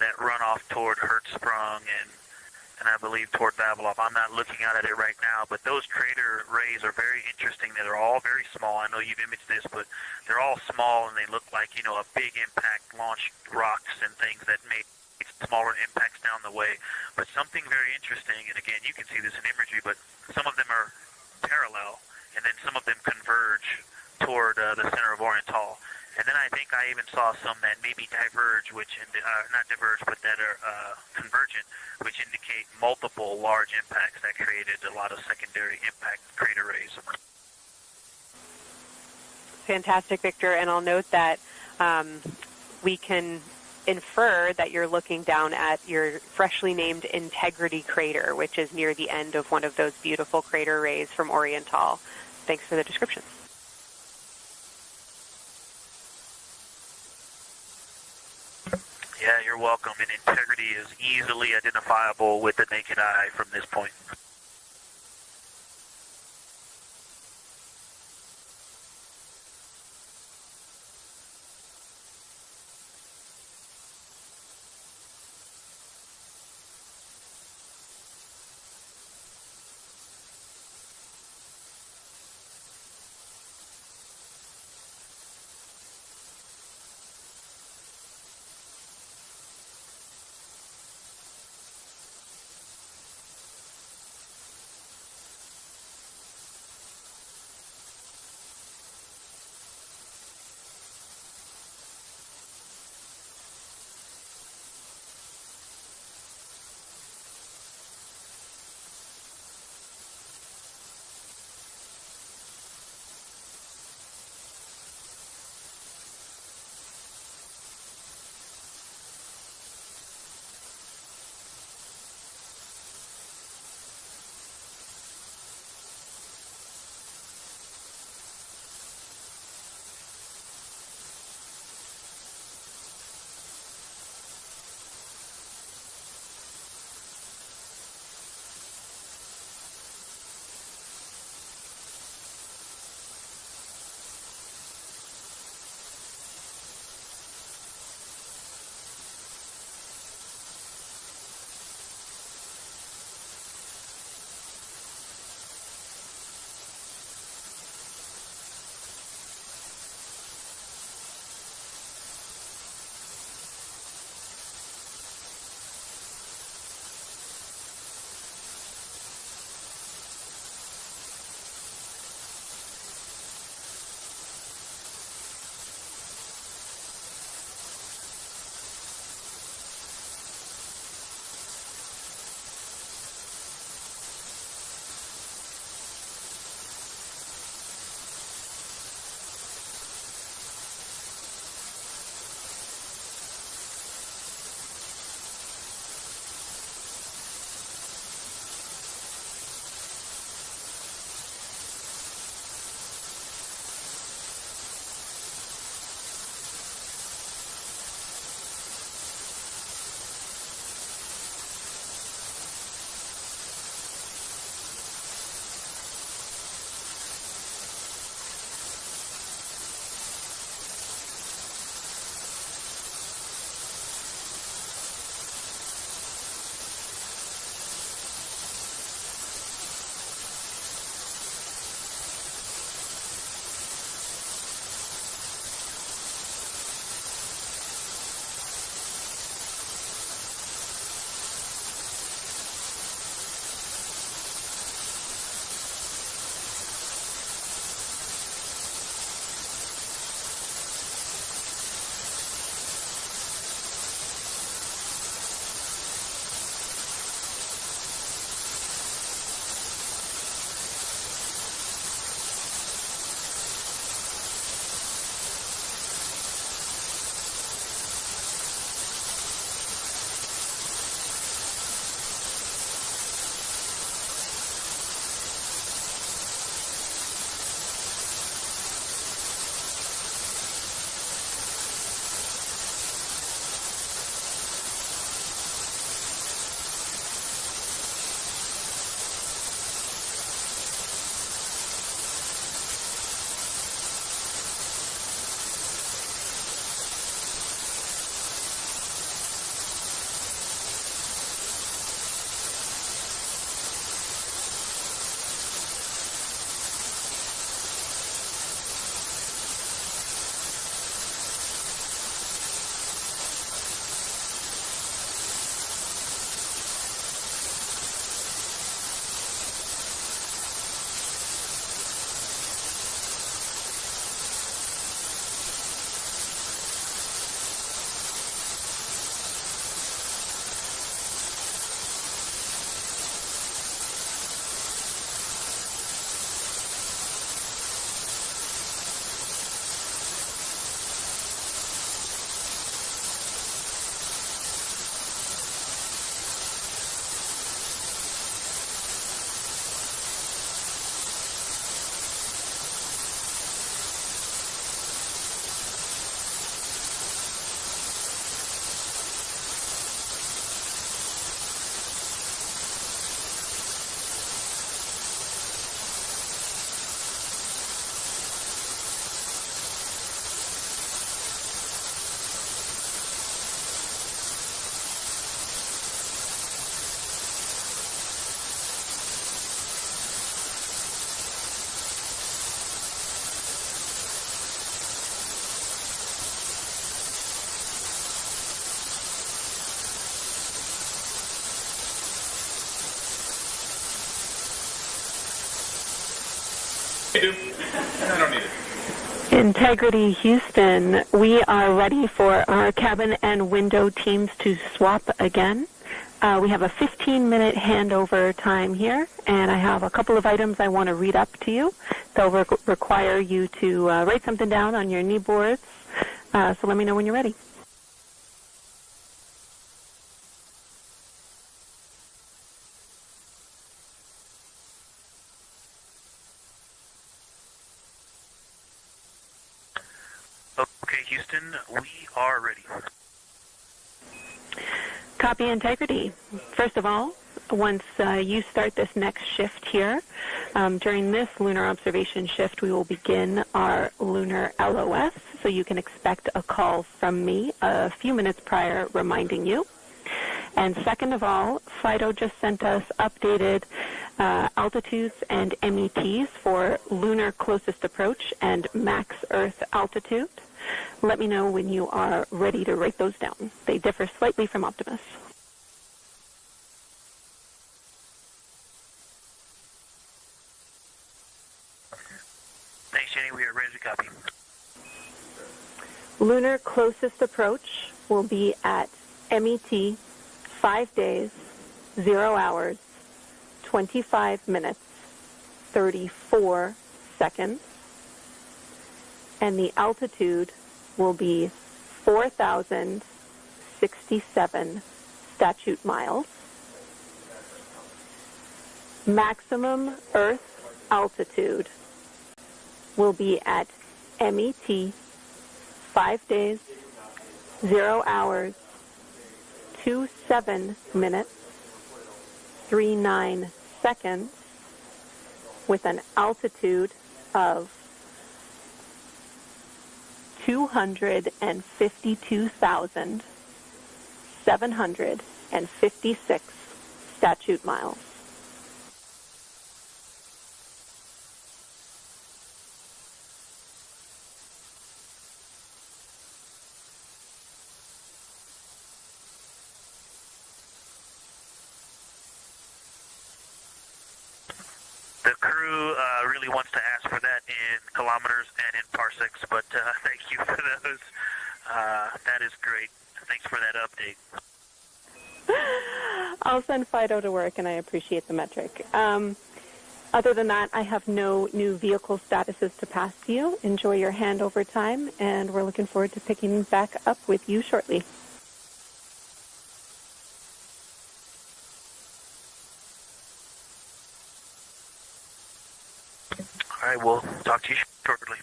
that run off toward Hertzsprung and I believe toward Vavilov. I'm not looking at it right now, but those crater rays are very interesting. They're all very small. I know you've imaged this, but they're all small and they look like, a big impact launched rocks and things that made smaller impacts down the way. But something very interesting, and again, you can see this in imagery, but some of them are parallel, and then some of them converge toward the center of Oriental. And then I think I even saw some that maybe diverge, not diverge, but that are convergent, which indicate multiple large impacts that created a lot of secondary impact crater rays. Fantastic, Victor. And I'll note that we can infer that you're looking down at your freshly named Integrity crater, which is near the end of one of those beautiful crater rays from Orion. Thanks for the description. Yeah, you're welcome. And Integrity is easily identifiable with the naked eye from this point. I do. I don't need it. Integrity Houston, we are ready for our cabin and window teams to swap again. We have a 15-minute handover time here, and I have a couple of items I want to read up to you. They'll require you to write something down on your knee boards, so let me know when you're ready. Okay, Houston, we are ready. Copy integrity. First of all, once you start this next shift here, during this lunar observation shift, we will begin our lunar LOS, so you can expect a call from me a few minutes prior reminding you. And second of all, Fido just sent us updated altitudes and METs for lunar closest approach and max Earth altitude. Let me know when you are ready to write those down. They differ slightly from Optimus. Thanks, Jenny. We are ready to copy. Lunar closest approach will be at MET 5 days, 0 hours, 25 minutes, 34 seconds. And the altitude will be 4,067 statute miles. Maximum Earth altitude will be at MET 5 days, 0 hours, 27 minutes, 39 seconds, with an altitude of 252,756 statute miles. The crew really wants to ask for that in kilometers and in parsecs, but thank you for those. That is great. Thanks for that update. I'll send Fido to work, and I appreciate the metric. Other than that, I have no new vehicle statuses to pass to you. Enjoy your handover time, and we're looking forward to picking back up with you shortly. All right, we'll talk to you shortly.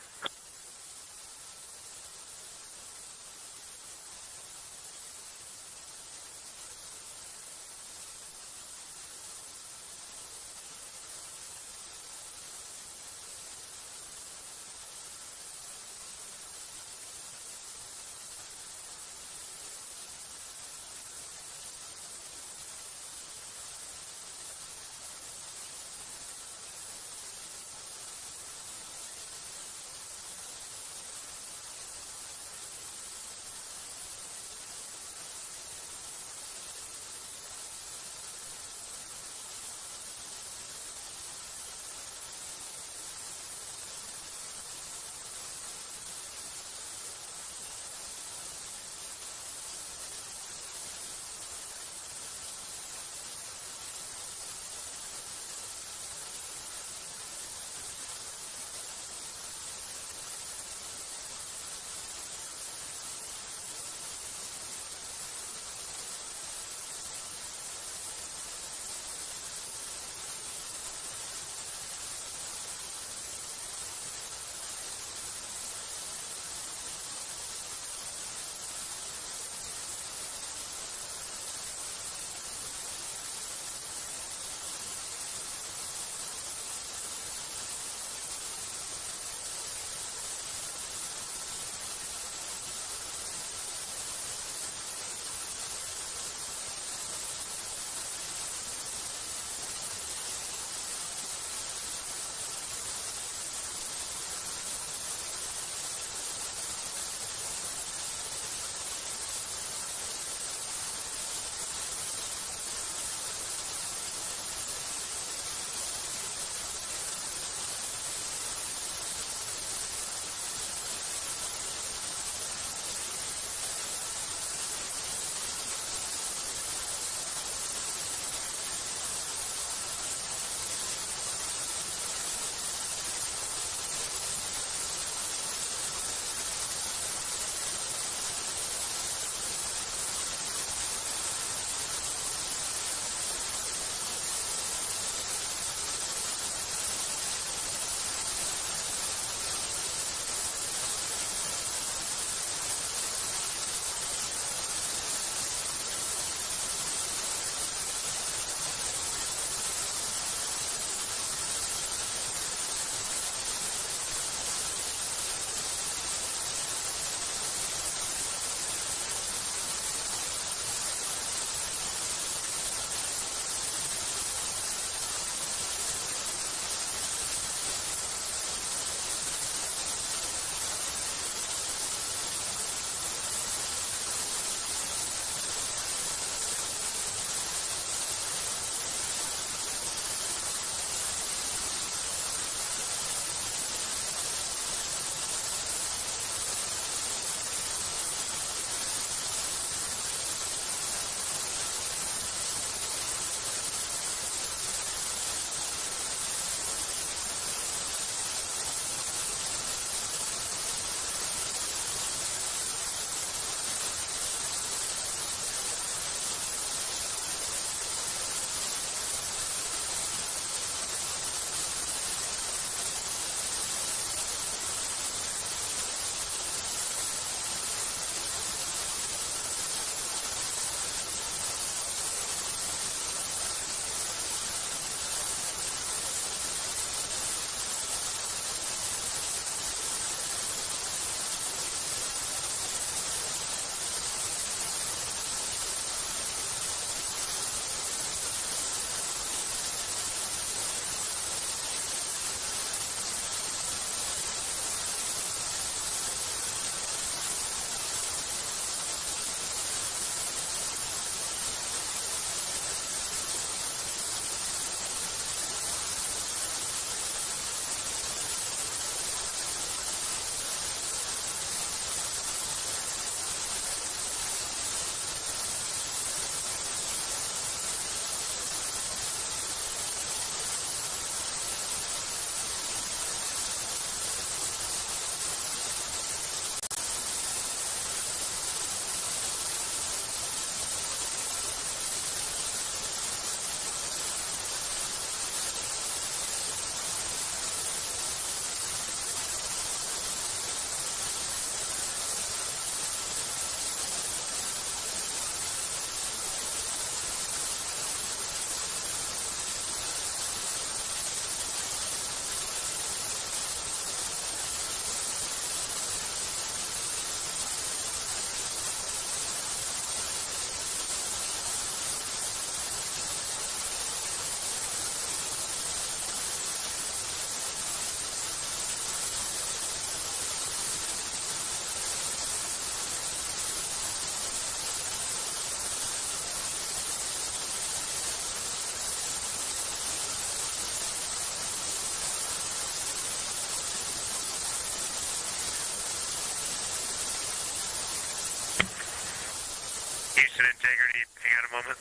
mission integrity, if you got a moment.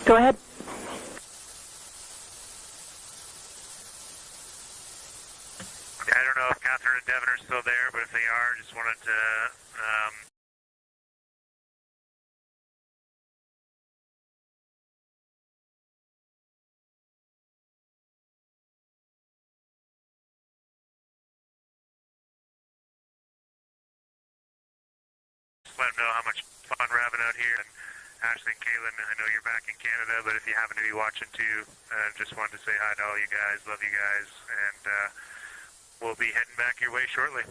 Go ahead. I don't know if Catherine and Devin are still there, but if they are, just wanted to just let them know how much fun we're having out here. And Ashley and Kaylin, I know you're back in Canada, but if you happen to be watching too, just wanted to say hi to all you guys. Love you guys, and we'll be heading back your way shortly.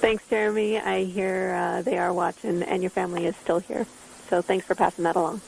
Thanks, Jeremy. I hear they are watching, and your family is still here. So thanks for passing that along.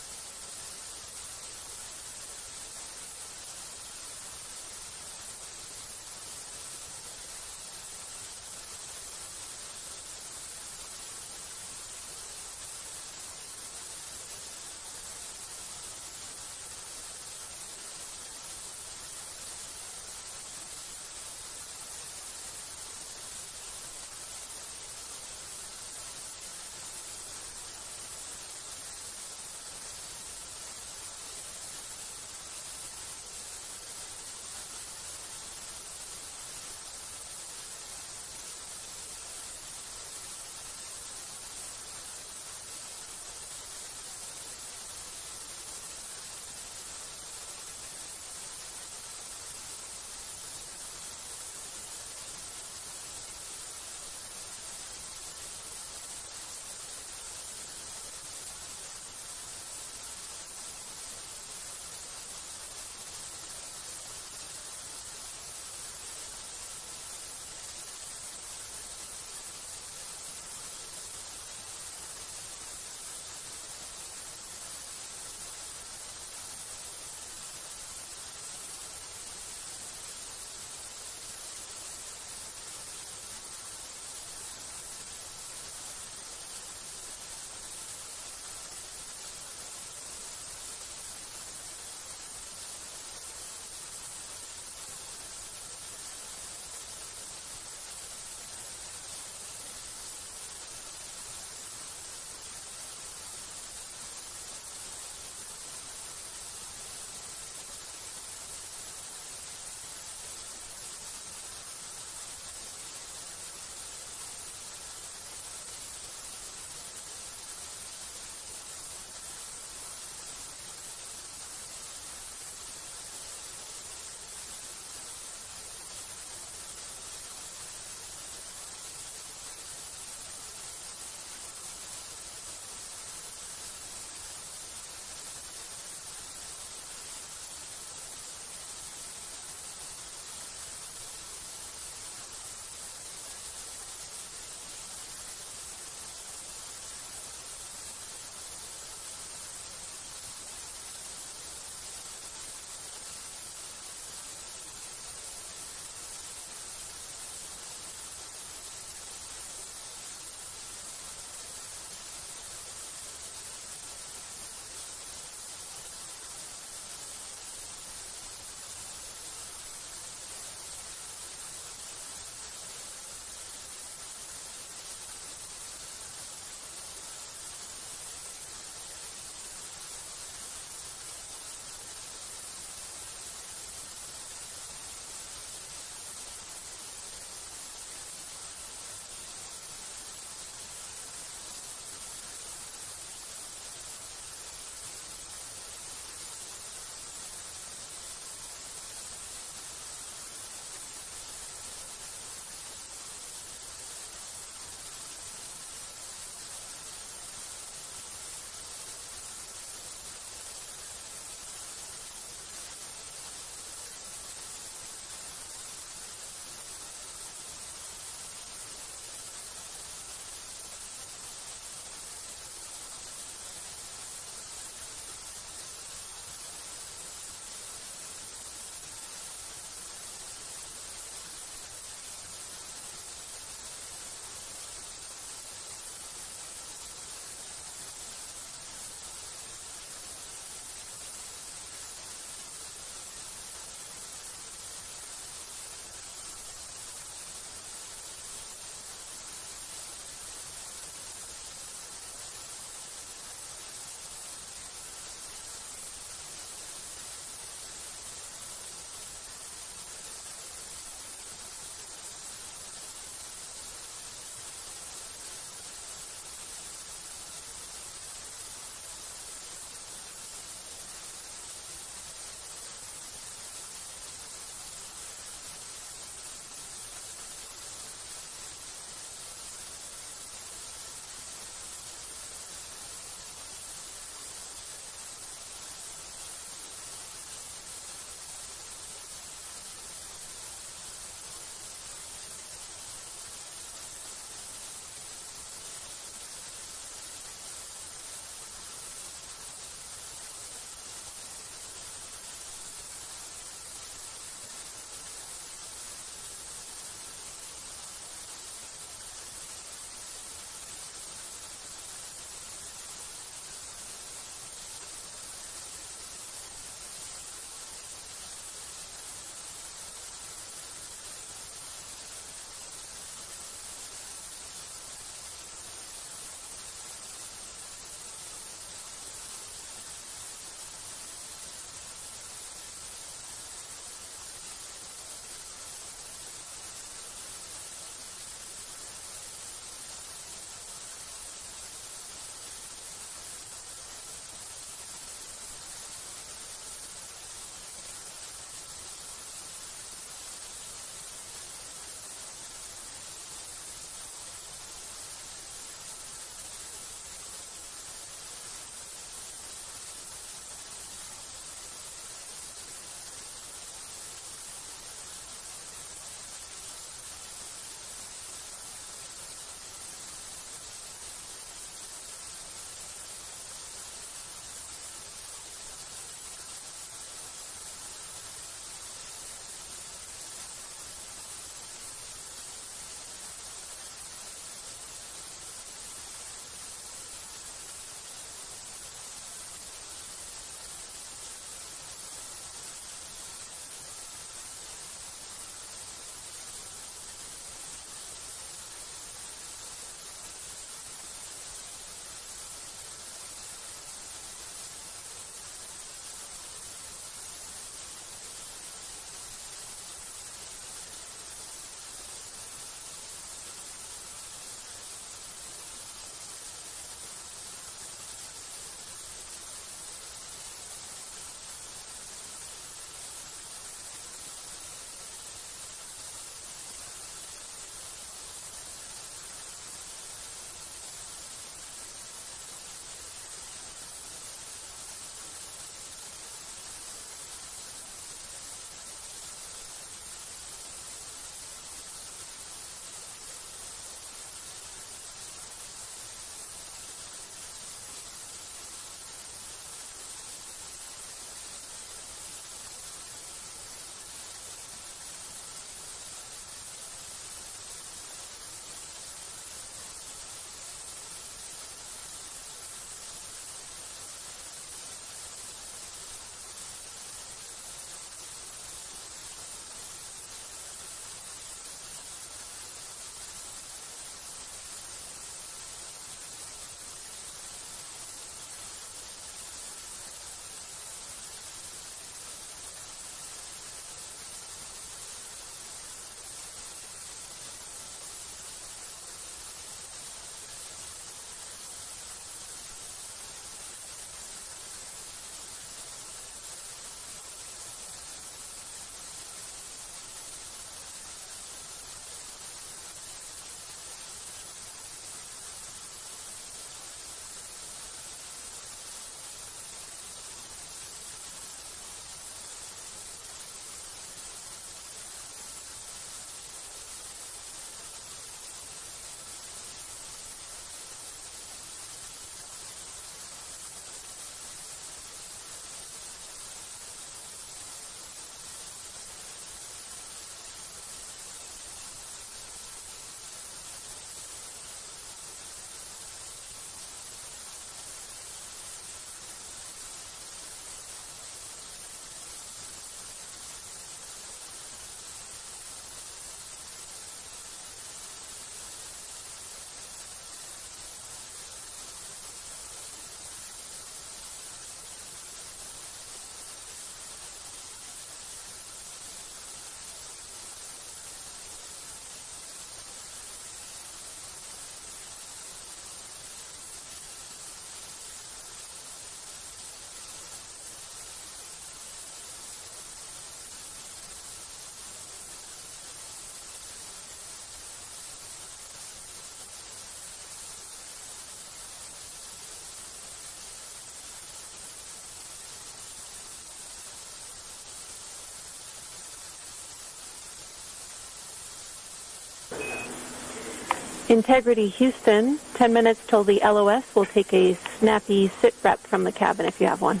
Integrity Houston, 10 minutes till the LOS. We'll take a snappy sit rep from the cabin if you have one.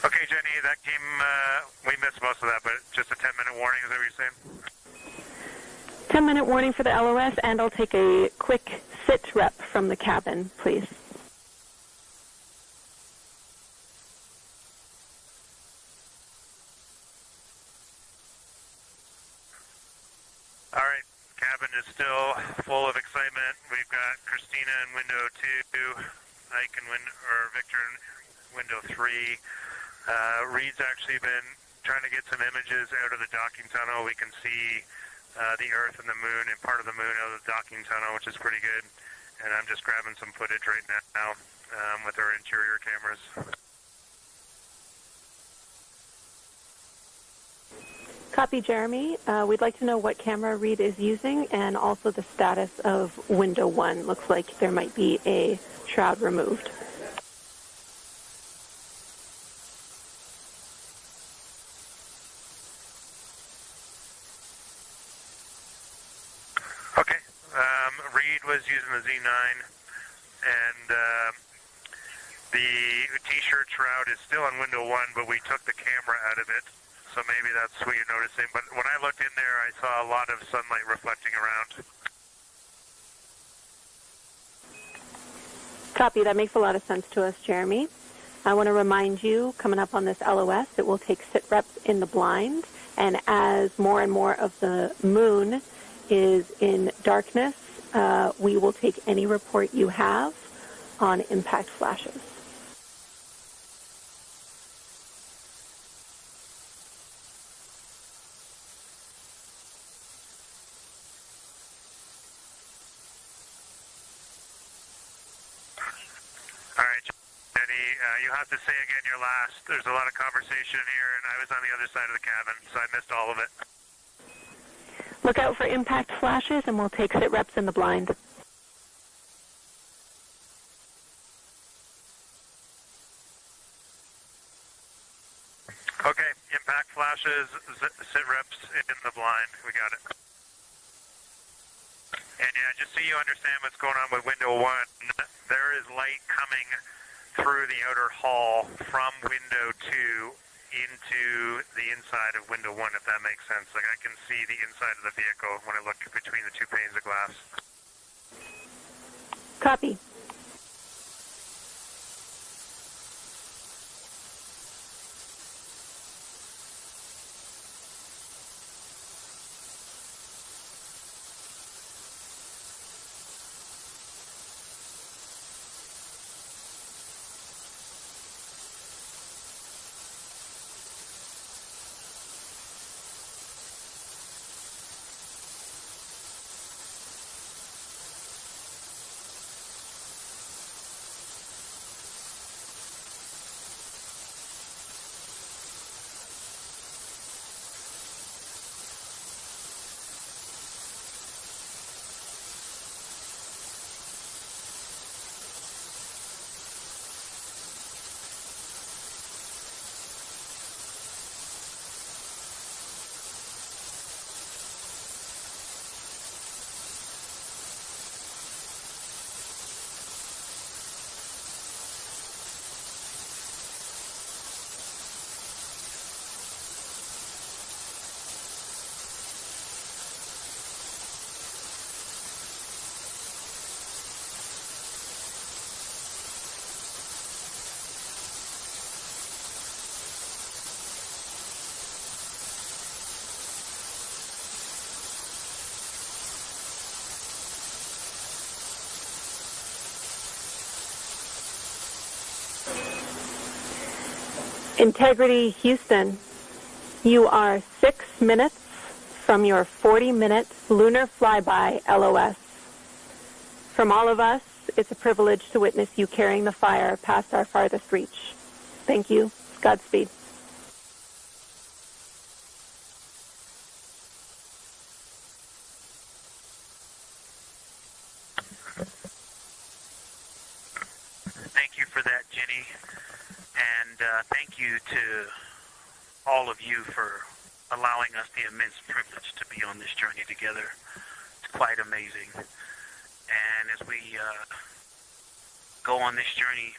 Okay, Jenny, that came, we missed most of that, but just a 10-minute warning, is that what you're saying? 10-minute warning for the LOS, and I'll take a quick sit rep from the cabin, please. All right, cabin is still full of excitement. We've got Christina in window 2, Ike in Victor in window 3. Reid's actually been trying to get some images out of the docking tunnel. We can see the Earth and the Moon and part of the Moon out of the docking tunnel, which is pretty good. And I'm just grabbing some footage right now with our interior cameras. Copy, Jeremy. We'd like to know what camera Reid is using and also the status of window 1. Looks like there might be a shroud removed. Okay. Reid was using the Z9, and the T-shirt shroud is still on window 1, but we took the camera out of it. So maybe that's what you're noticing. But when I looked in there, I saw a lot of sunlight reflecting around. Copy. That makes a lot of sense to us, Jeremy. I want to remind you, coming up on this LOS, it will take sit reps in the blind. And as more and more of the moon is in darkness, we will take any report you have on impact flashes. All right, Jenny, you have to say again your last. There's a lot of conversation here, and I was on the other side of the cabin, so I missed all of it. Look out for impact flashes, and we'll take sit reps in the blind. Okay, impact flashes, sit reps in the blind. We got it. And yeah, just so you understand what's going on with window 1, there is light coming through the outer hall from window 2 into the inside of window 1, if that makes sense. Like, I can see the inside of the vehicle when I look between the 2 panes of glass. Copy. Integrity Houston, you are 6 minutes from your 40-minute lunar flyby LOS. From all of us, it's a privilege to witness you carrying the fire past our farthest reach. Thank you. Godspeed. thank you to all of you for allowing us the immense privilege to be on this journey together. It's quite amazing. And as we go on this journey,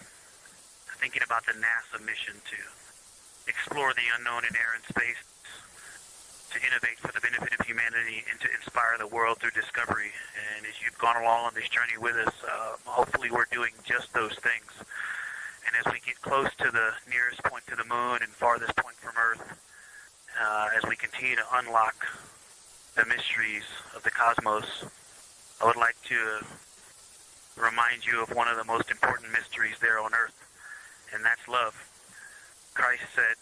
thinking about the NASA mission to explore the unknown in air and space, to innovate for the benefit of humanity, and to inspire the world through discovery. And as you've gone along on this journey with us, hopefully we're doing just those things. And as we get close to the nearest point to the moon and farthest point from Earth, as we continue to unlock the mysteries of the cosmos, I would like to remind you of one of the most important mysteries there on Earth, and that's love. Christ said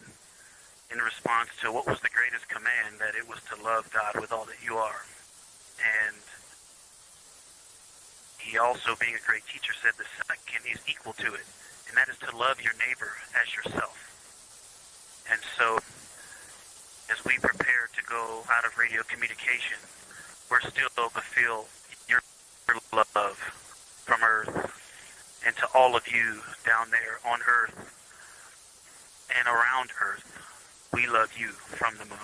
in response to what was the greatest command, that it was to love God with all that you are. And he also, being a great teacher, said the second is equal to it, and that is to love your neighbor as yourself. And so, as we prepare to go out of radio communication, we're still to feel your love from Earth, and to all of you down there on Earth and around Earth, we love you from the moon.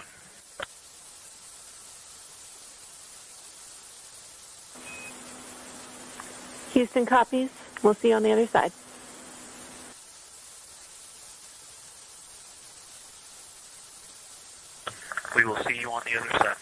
Houston copies. We'll see you on the other side. We will see you on the other side.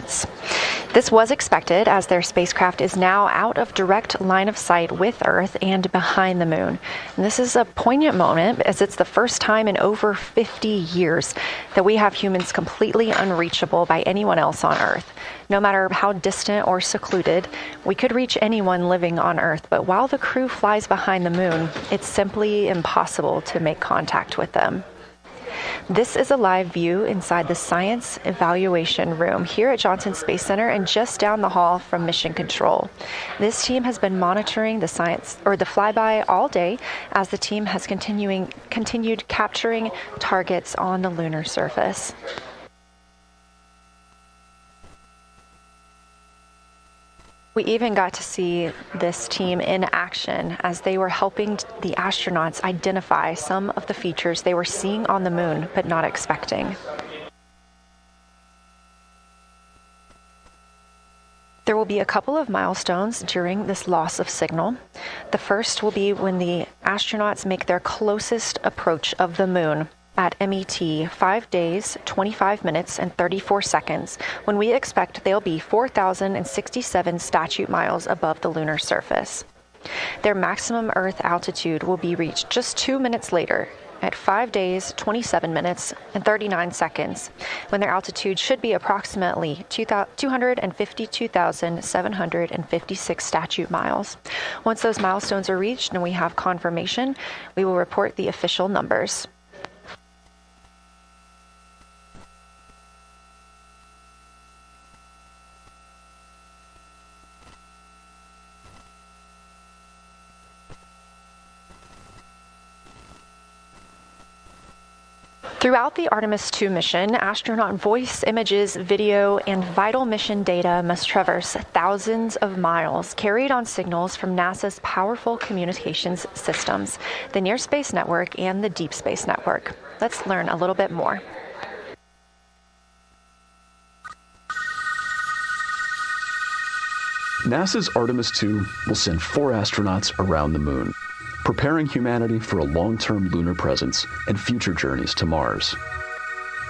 distance. This was expected as their spacecraft is now out of direct line of sight with Earth and behind the moon. And this is a poignant moment as it's the first time in over 50 years that we have humans completely unreachable by anyone else on Earth. No matter how distant or secluded, we could reach anyone living on Earth, but while the crew flies behind the moon, it's simply impossible to make contact with them. This is a live view inside the Science Evaluation Room here at Johnson Space Center and just down the hall from Mission Control. This team has been monitoring the flyby all day as the team has continued capturing targets on the lunar surface. We even got to see this team in action as they were helping the astronauts identify some of the features they were seeing on the moon but not expecting. There will be a couple of milestones during this loss of signal. The first will be when the astronauts make their closest approach of the moon at MET 5 days, 25 minutes, and 34 seconds, when we expect they'll be 4,067 statute miles above the lunar surface. Their maximum Earth altitude will be reached just 2 minutes later, at 5 days, 27 minutes, and 39 seconds, when their altitude should be approximately 252,756 statute miles. Once those milestones are reached and we have confirmation, we will report the official numbers. Throughout the Artemis II mission, astronaut voice, images, video, and vital mission data must traverse thousands of miles, carried on signals from NASA's powerful communications systems, the Near Space Network and the Deep Space Network. Let's learn a little bit more. NASA's Artemis II will send 4 astronauts around the moon, preparing humanity for a long-term lunar presence and future journeys to Mars.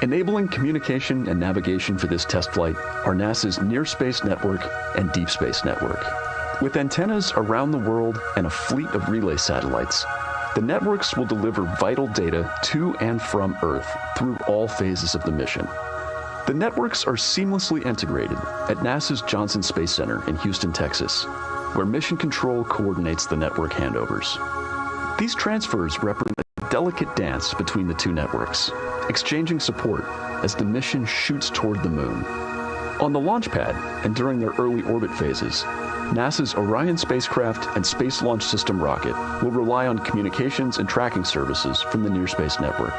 Enabling communication and navigation for this test flight are NASA's Near Space Network and Deep Space Network. With antennas around the world and a fleet of relay satellites, the networks will deliver vital data to and from Earth through all phases of the mission. The networks are seamlessly integrated at NASA's Johnson Space Center in Houston, Texas, where Mission Control coordinates the network handovers. These transfers represent a delicate dance between the two networks, exchanging support as the mission shoots toward the moon. On the launch pad and during their early orbit phases, NASA's Orion spacecraft and Space Launch System rocket will rely on communications and tracking services from the Near Space Network.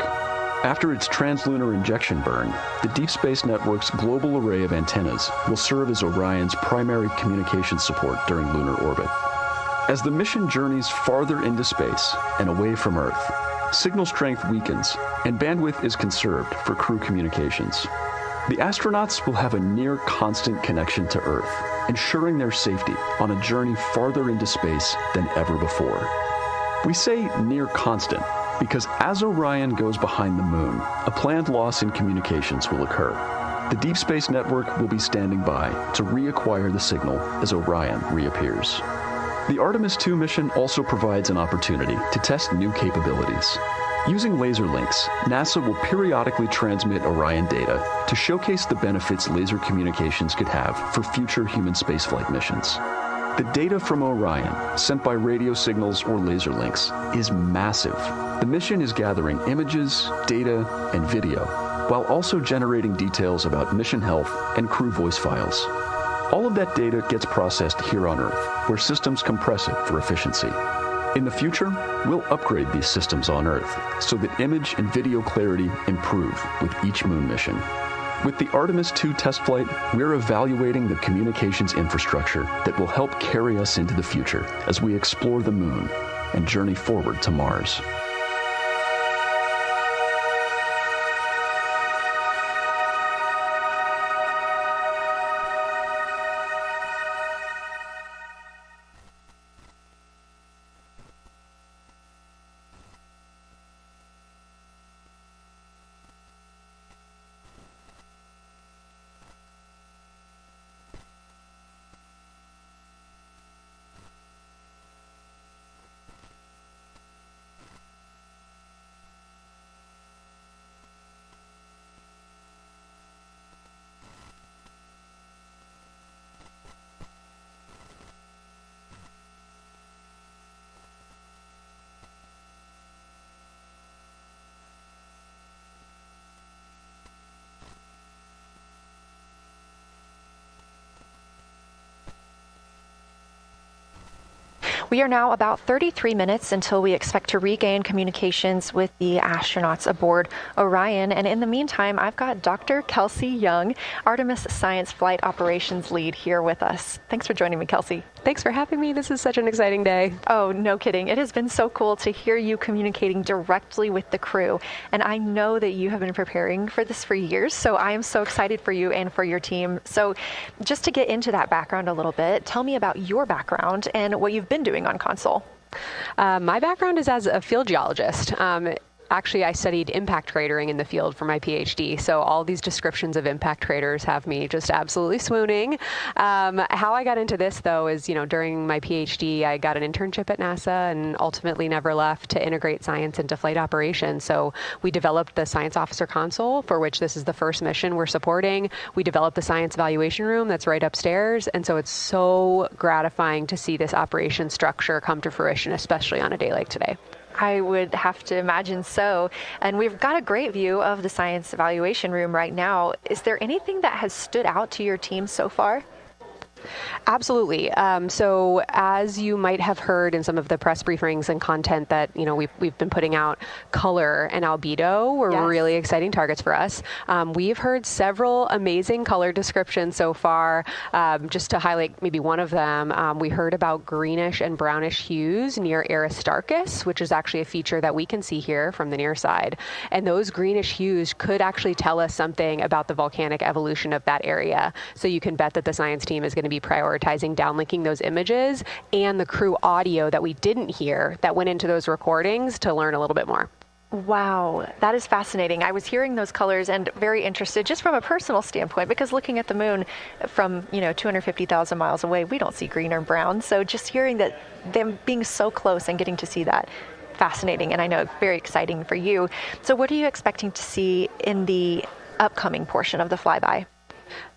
After its translunar injection burn, the Deep Space Network's global array of antennas will serve as Orion's primary communication support during lunar orbit. As the mission journeys farther into space and away from Earth, signal strength weakens and bandwidth is conserved for crew communications. The astronauts will have a near constant connection to Earth, ensuring their safety on a journey farther into space than ever before. We say near constant because as Orion goes behind the moon, a planned loss in communications will occur. The Deep Space Network will be standing by to reacquire the signal as Orion reappears. The Artemis II mission also provides an opportunity to test new capabilities. Using laser links, NASA will periodically transmit Orion data to showcase the benefits laser communications could have for future human spaceflight missions. The data from Orion, sent by radio signals or laser links, is massive. The mission is gathering images, data, and video, while also generating details about mission health and crew voice files. All of that data gets processed here on Earth, where systems compress it for efficiency. In the future, we'll upgrade these systems on Earth so that image and video clarity improve with each moon mission. With the Artemis II test flight, we're evaluating the communications infrastructure that will help carry us into the future as we explore the moon and journey forward to Mars. We are now about 33 minutes until we expect to regain communications with the astronauts aboard Orion. And in the meantime, I've got Dr. Kelsey Young, Artemis Science Flight Operations Lead, here with us. Thanks for joining me, Kelsey. Thanks for having me. This is such an exciting day. Oh, no kidding. It has been so cool to hear you communicating directly with the crew. And I know that you have been preparing for this for years, so I am so excited for you and for your team. So just to get into that background a little bit, tell me about your background and what you've been doing on console. My background is as a field geologist. Actually, I studied impact cratering in the field for my PhD, so all these descriptions of impact craters have me just absolutely swooning. How I got into this, though, is, during my PhD, I got an internship at NASA and ultimately never left to integrate science into flight operations. So we developed the Science Officer Console, for which this is the first mission we're supporting. We developed the Science Evaluation Room that's right upstairs, and so it's so gratifying to see this operation structure come to fruition, especially on a day like today. I would have to imagine so. And we've got a great view of the Science Evaluation Room right now. Is there anything that has stood out to your team so far? Absolutely. So as you might have heard in some of the press briefings and content that, we've been putting out, color and albedo were really exciting targets for us. We've heard several amazing color descriptions so far. Just to highlight maybe one of them, we heard about greenish and brownish hues near Aristarchus, which is actually a feature that we can see here from the near side. And those greenish hues could actually tell us something about the volcanic evolution of that area. So you can bet that the science team is going to be prioritizing downlinking those images and the crew audio that we didn't hear that went into those recordings to learn a little bit more. Wow, that is fascinating. I was hearing those colors and very interested just from a personal standpoint, because looking at the moon from, 250,000 miles away, we don't see green or brown. So just hearing that, them being so close and getting to see that, fascinating. And I know very exciting for you. So what are you expecting to see in the upcoming portion of the flyby?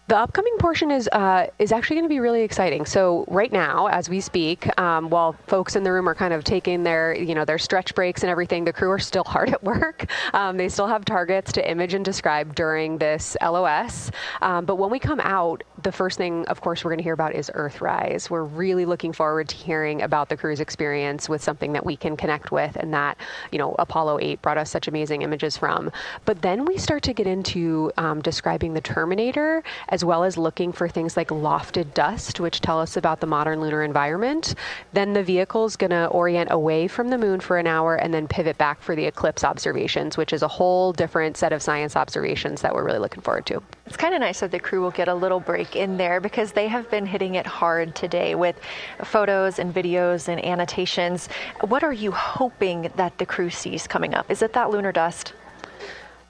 The upcoming portion is actually going to be really exciting. So right now, as we speak, while folks in the room are kind of taking their, their stretch breaks and everything, the crew are still hard at work. They still have targets to image and describe during this LOS. But when we come out, the first thing, of course, we're going to hear about is Earthrise. We're really looking forward to hearing about the crew's experience with something that we can connect with and that, Apollo 8 brought us such amazing images from. But then we start to get into describing the Terminator, as well as looking for things like lofted dust, which tell us about the modern lunar environment. Then the vehicle's going to orient away from the moon for an hour and then pivot back for the eclipse observations, which is a whole different set of science observations that we're really looking forward to. It's kind of nice that the crew will get a little break in there, because they have been hitting it hard today with photos and videos and annotations. What are you hoping that the crew sees coming up? Is it that lunar dust?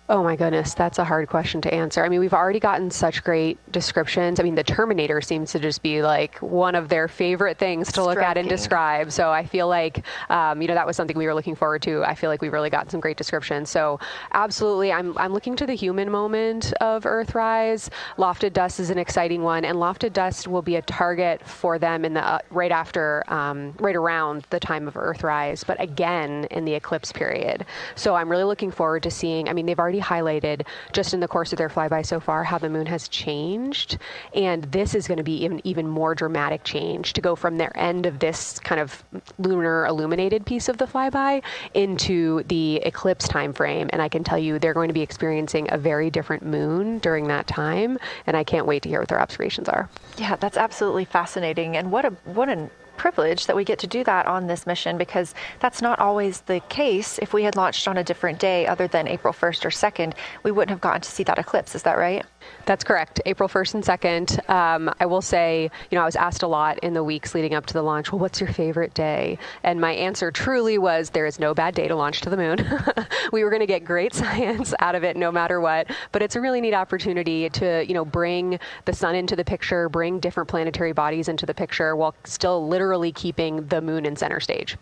Oh my goodness, that's a hard question to answer. I mean, we've already gotten such great descriptions. I mean, the Terminator seems to just be like one of their favorite things to look at and describe. So I feel like, that was something we were looking forward to. I feel like we've really got some great descriptions. So absolutely, I'm looking to the human moment of Earthrise. Lofted dust is an exciting one, and lofted dust will be a target for them in the right around the time of Earthrise, but again in the eclipse period. So I'm really looking forward to seeing. I mean, they've already highlighted just in the course of their flyby so far how the moon has changed, and this is going to be even more dramatic change to go from their end of this kind of lunar illuminated piece of the flyby into the eclipse time frame. And I can tell you they're going to be experiencing a very different moon during that time, and I can't wait to hear what their observations are. Yeah, that's absolutely fascinating, and what an privilege that we get to do that on this mission, because that's not always the case. If we had launched on a different day other than April 1st or 2nd, we wouldn't have gotten to see that eclipse. Is that right? That's correct. April 1st and 2nd. I will say, I was asked a lot in the weeks leading up to the launch, well, what's your favorite day? And my answer truly was, there is no bad day to launch to the moon. We were going to get great science out of it no matter what, but it's a really neat opportunity to, bring the sun into the picture, bring different planetary bodies into the picture while still literally keeping the moon in center stage.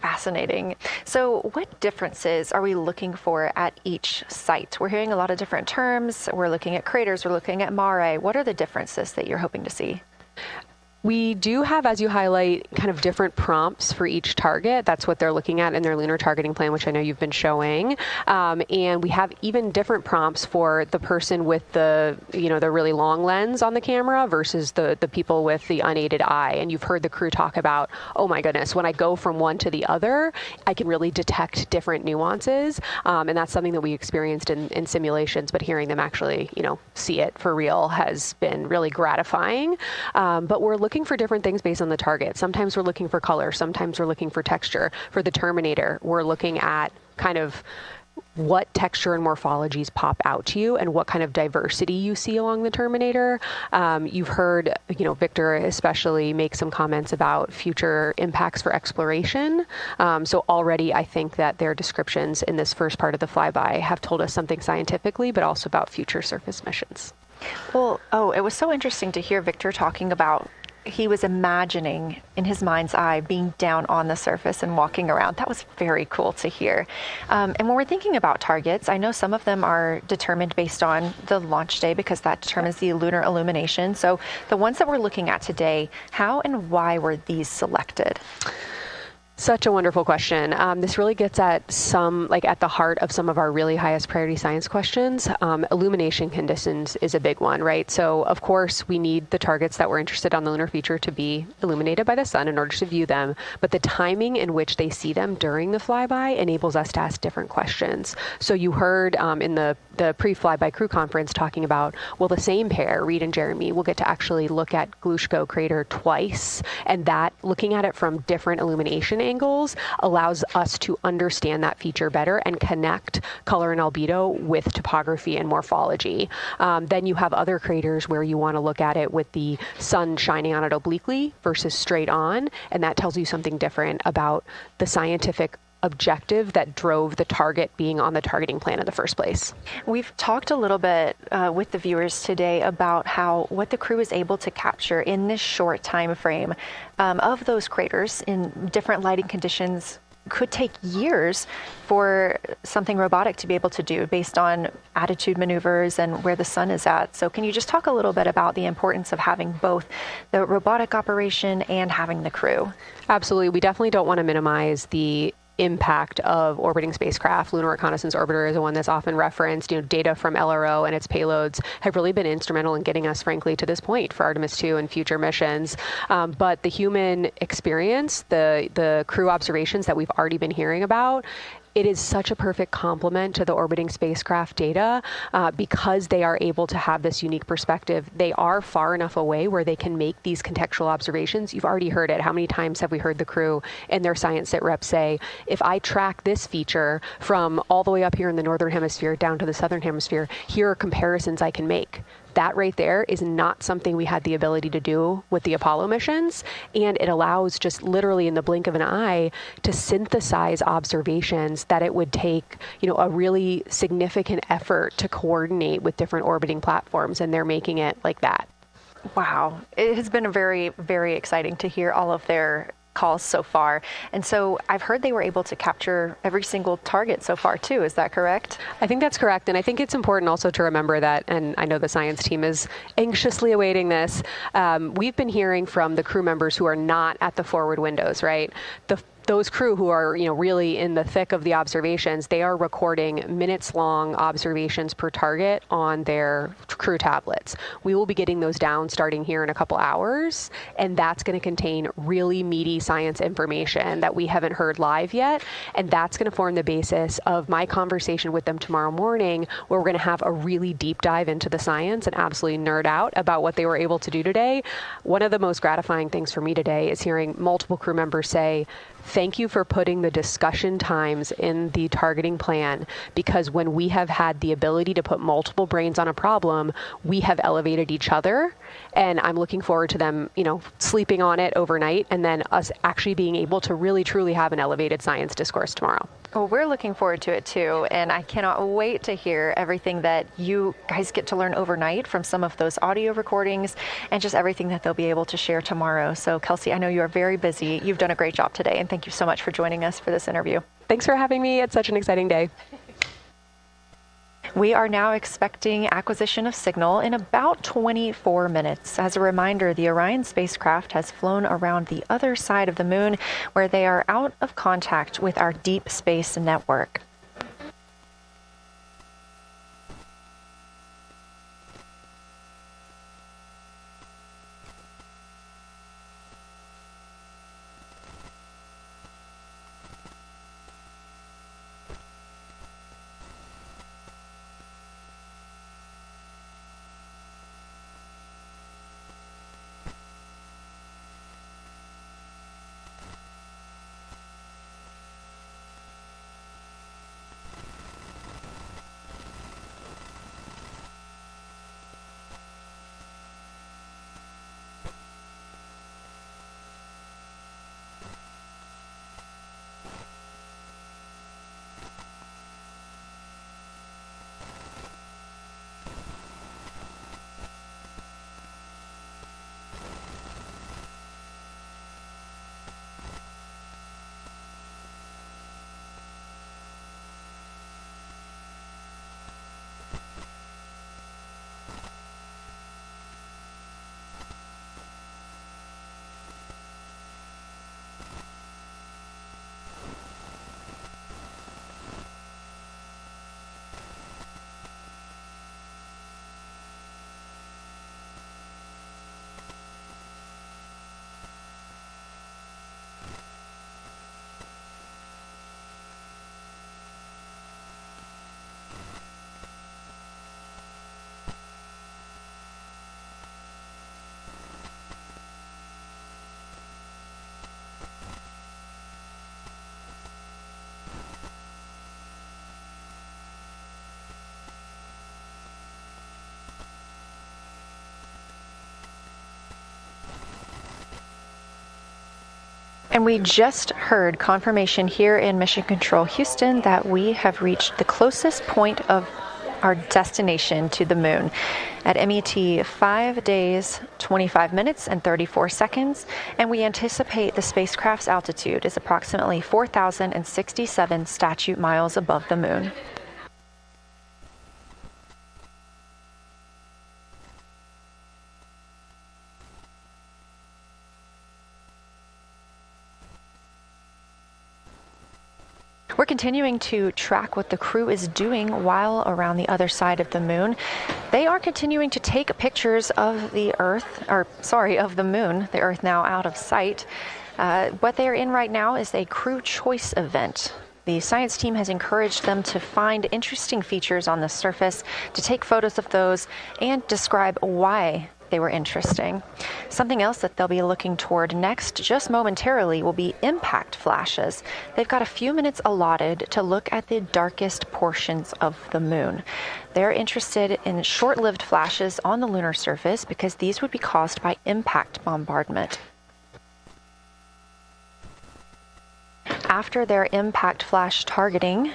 Fascinating. So what differences are we looking for at each site? We're hearing a lot of different terms. We're looking at craters. We're looking at mare. What are the differences that you're hoping to see? We do have, as you highlight, kind of different prompts for each target. That's what they're looking at in their lunar targeting plan, which I know you've been showing. And we have even different prompts for the person with the really long lens on the camera versus the people with the unaided eye. And you've heard the crew talk about, oh my goodness, when I go from one to the other, I can really detect different nuances. And that's something that we experienced in simulations, but hearing them actually, see it for real has been really gratifying. But we're looking for different things based on the target. Sometimes we're looking for color. Sometimes we're looking for texture. For the Terminator, we're looking at kind of what texture and morphologies pop out to you and what kind of diversity you see along the Terminator. You've heard, Victor especially make some comments about future impacts for exploration. So already I think that their descriptions in this first part of the flyby have told us something scientifically, but also about future surface missions. Well, it was so interesting to hear Victor talking about he was imagining in his mind's eye being down on the surface and walking around. That was very cool to hear. And when we're thinking about targets, I know some of them are determined based on the launch day because that determines the lunar illumination. So the ones that we're looking at today, how and why were these selected? Such a wonderful question. This really gets at at the heart of some of our really highest priority science questions. Illumination conditions is a big one, right? So of course we need the targets that we're interested on the lunar feature to be illuminated by the sun in order to view them, but the timing in which they see them during the flyby enables us to ask different questions. So you heard in the pre-flyby crew conference talking about, well, the same pair, Reid and Jeremy, will get to actually look at Glushko crater twice, and that looking at it from different illumination angles allows us to understand that feature better and connect color and albedo with topography and morphology. Then you have other craters where you want to look at it with the sun shining on it obliquely versus straight on, and that tells you something different about the scientific objective that drove the target being on the targeting plan in the first place. We've talked a little bit with the viewers today about what the crew is able to capture in this short time frame of those craters in different lighting conditions. Could take years for something robotic to be able to do based on attitude maneuvers and where the sun is at. So can you just talk a little bit about the importance of having both the robotic operation and having the crew? Absolutely. We definitely don't want to minimize the impact of orbiting spacecraft. Lunar Reconnaissance Orbiter is the one that's often referenced. Data from LRO and its payloads have really been instrumental in getting us, frankly, to this point for Artemis II and future missions. But the human experience, the crew observations that we've already been hearing about, it is such a perfect complement to the orbiting spacecraft data because they are able to have this unique perspective. They are far enough away where they can make these contextual observations. You've already heard it. How many times have we heard the crew and their science sit reps say, if I track this feature from all the way up here in the northern hemisphere down to the southern hemisphere, here are comparisons I can make. That right there is not something we had the ability to do with the Apollo missions, and it allows just literally in the blink of an eye to synthesize observations that it would take, a really significant effort to coordinate with different orbiting platforms, and they're making it like that. Wow. It has been very, very exciting to hear all of their calls so far. And so I've heard they were able to capture every single target so far too. Is that correct? I think that's correct. And I think it's important also to remember that, and I know the science team is anxiously awaiting this, we've been hearing from the crew members who are not at the forward windows, right? Those crew who are, really in the thick of the observations, they are recording minutes-long observations per target on their crew tablets. We will be getting those down starting here in a couple hours, and that's going to contain really meaty science information that we haven't heard live yet, and that's going to form the basis of my conversation with them tomorrow morning, where we're going to have a really deep dive into the science and absolutely nerd out about what they were able to do today. One of the most gratifying things for me today is hearing multiple crew members say, thank you for putting the discussion times in the targeting plan, because when we have had the ability to put multiple brains on a problem, we have elevated each other. And I'm looking forward to them, sleeping on it overnight and then us actually being able to really, truly have an elevated science discourse tomorrow. Well, we're looking forward to it too, and I cannot wait to hear everything that you guys get to learn overnight from some of those audio recordings and just everything that they'll be able to share tomorrow. So, Kelsey, I know you are very busy. You've done a great job today, and thank you so much for joining us for this interview. Thanks for having me. It's such an exciting day. We are now expecting acquisition of signal in about 24 minutes. As a reminder, the Orion spacecraft has flown around the other side of the moon, where they are out of contact with our deep space network. And we just heard confirmation here in Mission Control Houston that we have reached the closest point of our destination to the moon at MET 5 days, 25 minutes, and 34 seconds. And we anticipate the spacecraft's altitude is approximately 4,067 statute miles above the moon. We're continuing to track what the crew is doing while around the other side of the moon. They are continuing to take pictures of the of the moon, the Earth now out of sight. What they're in right now is a crew choice event. The science team has encouraged them to find interesting features on the surface, to take photos of those, and describe why they were interesting. Something else that they'll be looking toward next, just momentarily, will be impact flashes. They've got a few minutes allotted to look at the darkest portions of the moon. They're interested in short-lived flashes on the lunar surface because these would be caused by impact bombardment. After their impact flash targeting,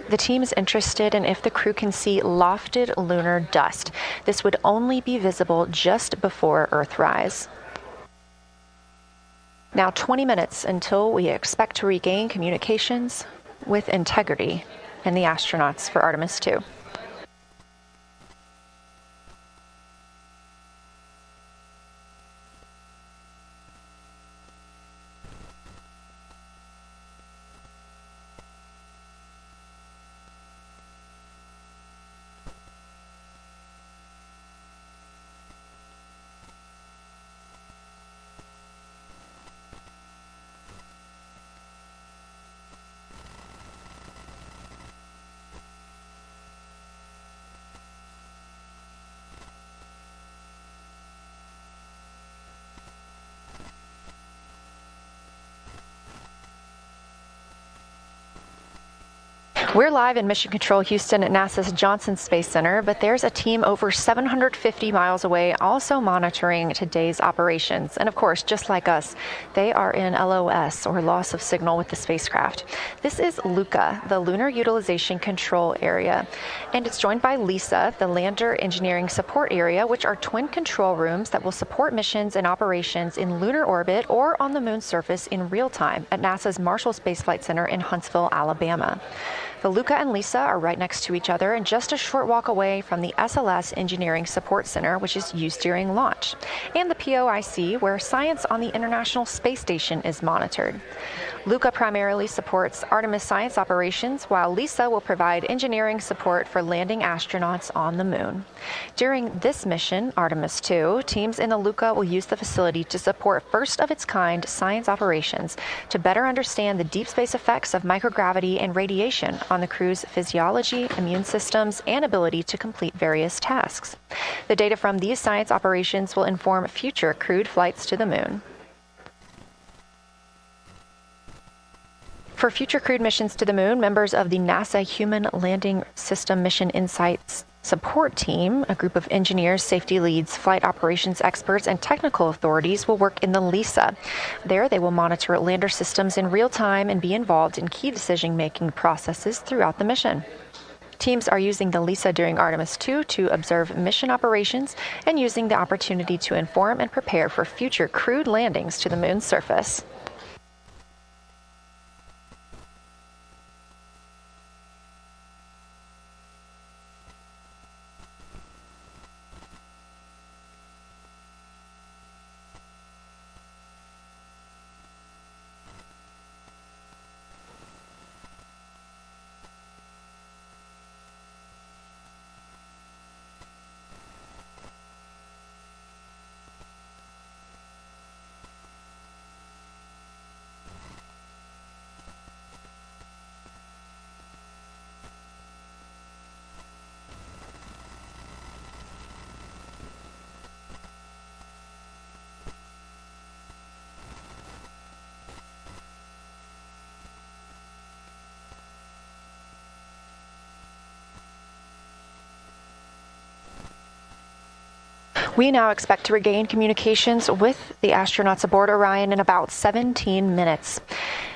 the team is interested in if the crew can see lofted lunar dust. This would only be visible just before Earthrise. Now 20 minutes until we expect to regain communications with integrity and the astronauts for Artemis II. We're live in Mission Control Houston at NASA's Johnson Space Center, but there's a team over 750 miles away also monitoring today's operations. And of course, just like us, they are in LOS, or loss of signal, with the spacecraft. This is LUCA, the Lunar Utilization Control Area, and it's joined by LISA, the Lander Engineering Support Area, which are twin control rooms that will support missions and operations in lunar orbit or on the moon's surface in real time at NASA's Marshall Space Flight Center in Huntsville, Alabama. Luca and Lisa are right next to each other and just a short walk away from the SLS Engineering Support Center, which is used during launch, and the POIC, where science on the International Space Station is monitored. Luca primarily supports Artemis science operations, while Lisa will provide engineering support for landing astronauts on the moon. During this mission, Artemis II, teams in the Luca will use the facility to support first-of-its-kind science operations to better understand the deep space effects of microgravity and radiation on the crew's physiology, immune systems, and ability to complete various tasks. The data from these science operations will inform future crewed flights to the moon. For future crewed missions to the moon, members of the NASA Human Landing System Mission Insights Support Team, a group of engineers, safety leads, flight operations experts, and technical authorities will work in the LISA. There, they will monitor lander systems in real time and be involved in key decision-making processes throughout the mission. Teams are using the LISA during Artemis II to observe mission operations and using the opportunity to inform and prepare for future crewed landings to the moon's surface. We now expect to regain communications with the astronauts aboard Orion in about 17 minutes.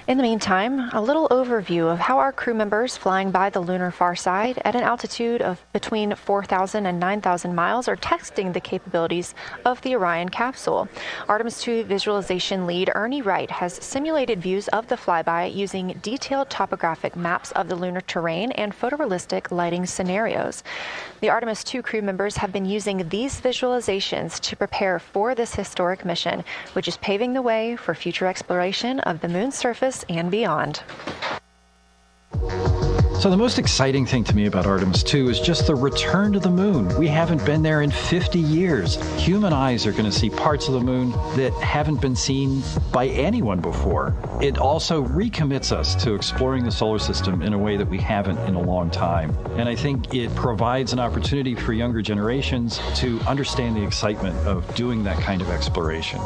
In the meantime, a little overview of how our crew members flying by the lunar far side at an altitude of between 4,000 and 9,000 miles are testing the capabilities of the Orion capsule. Artemis II visualization lead Ernie Wright has simulated views of the flyby using detailed topographic maps of the lunar terrain and photorealistic lighting scenarios. The Artemis II crew members have been using these visualizations to prepare for this historic mission, which is paving the way for future exploration of the moon's surface and beyond. So the most exciting thing to me about Artemis II is just the return to the moon. We haven't been there in 50 years. Human eyes are going to see parts of the moon that haven't been seen by anyone before. It also recommits us to exploring the solar system in a way that we haven't in a long time. And I think it provides an opportunity for younger generations to understand the excitement of doing that kind of exploration.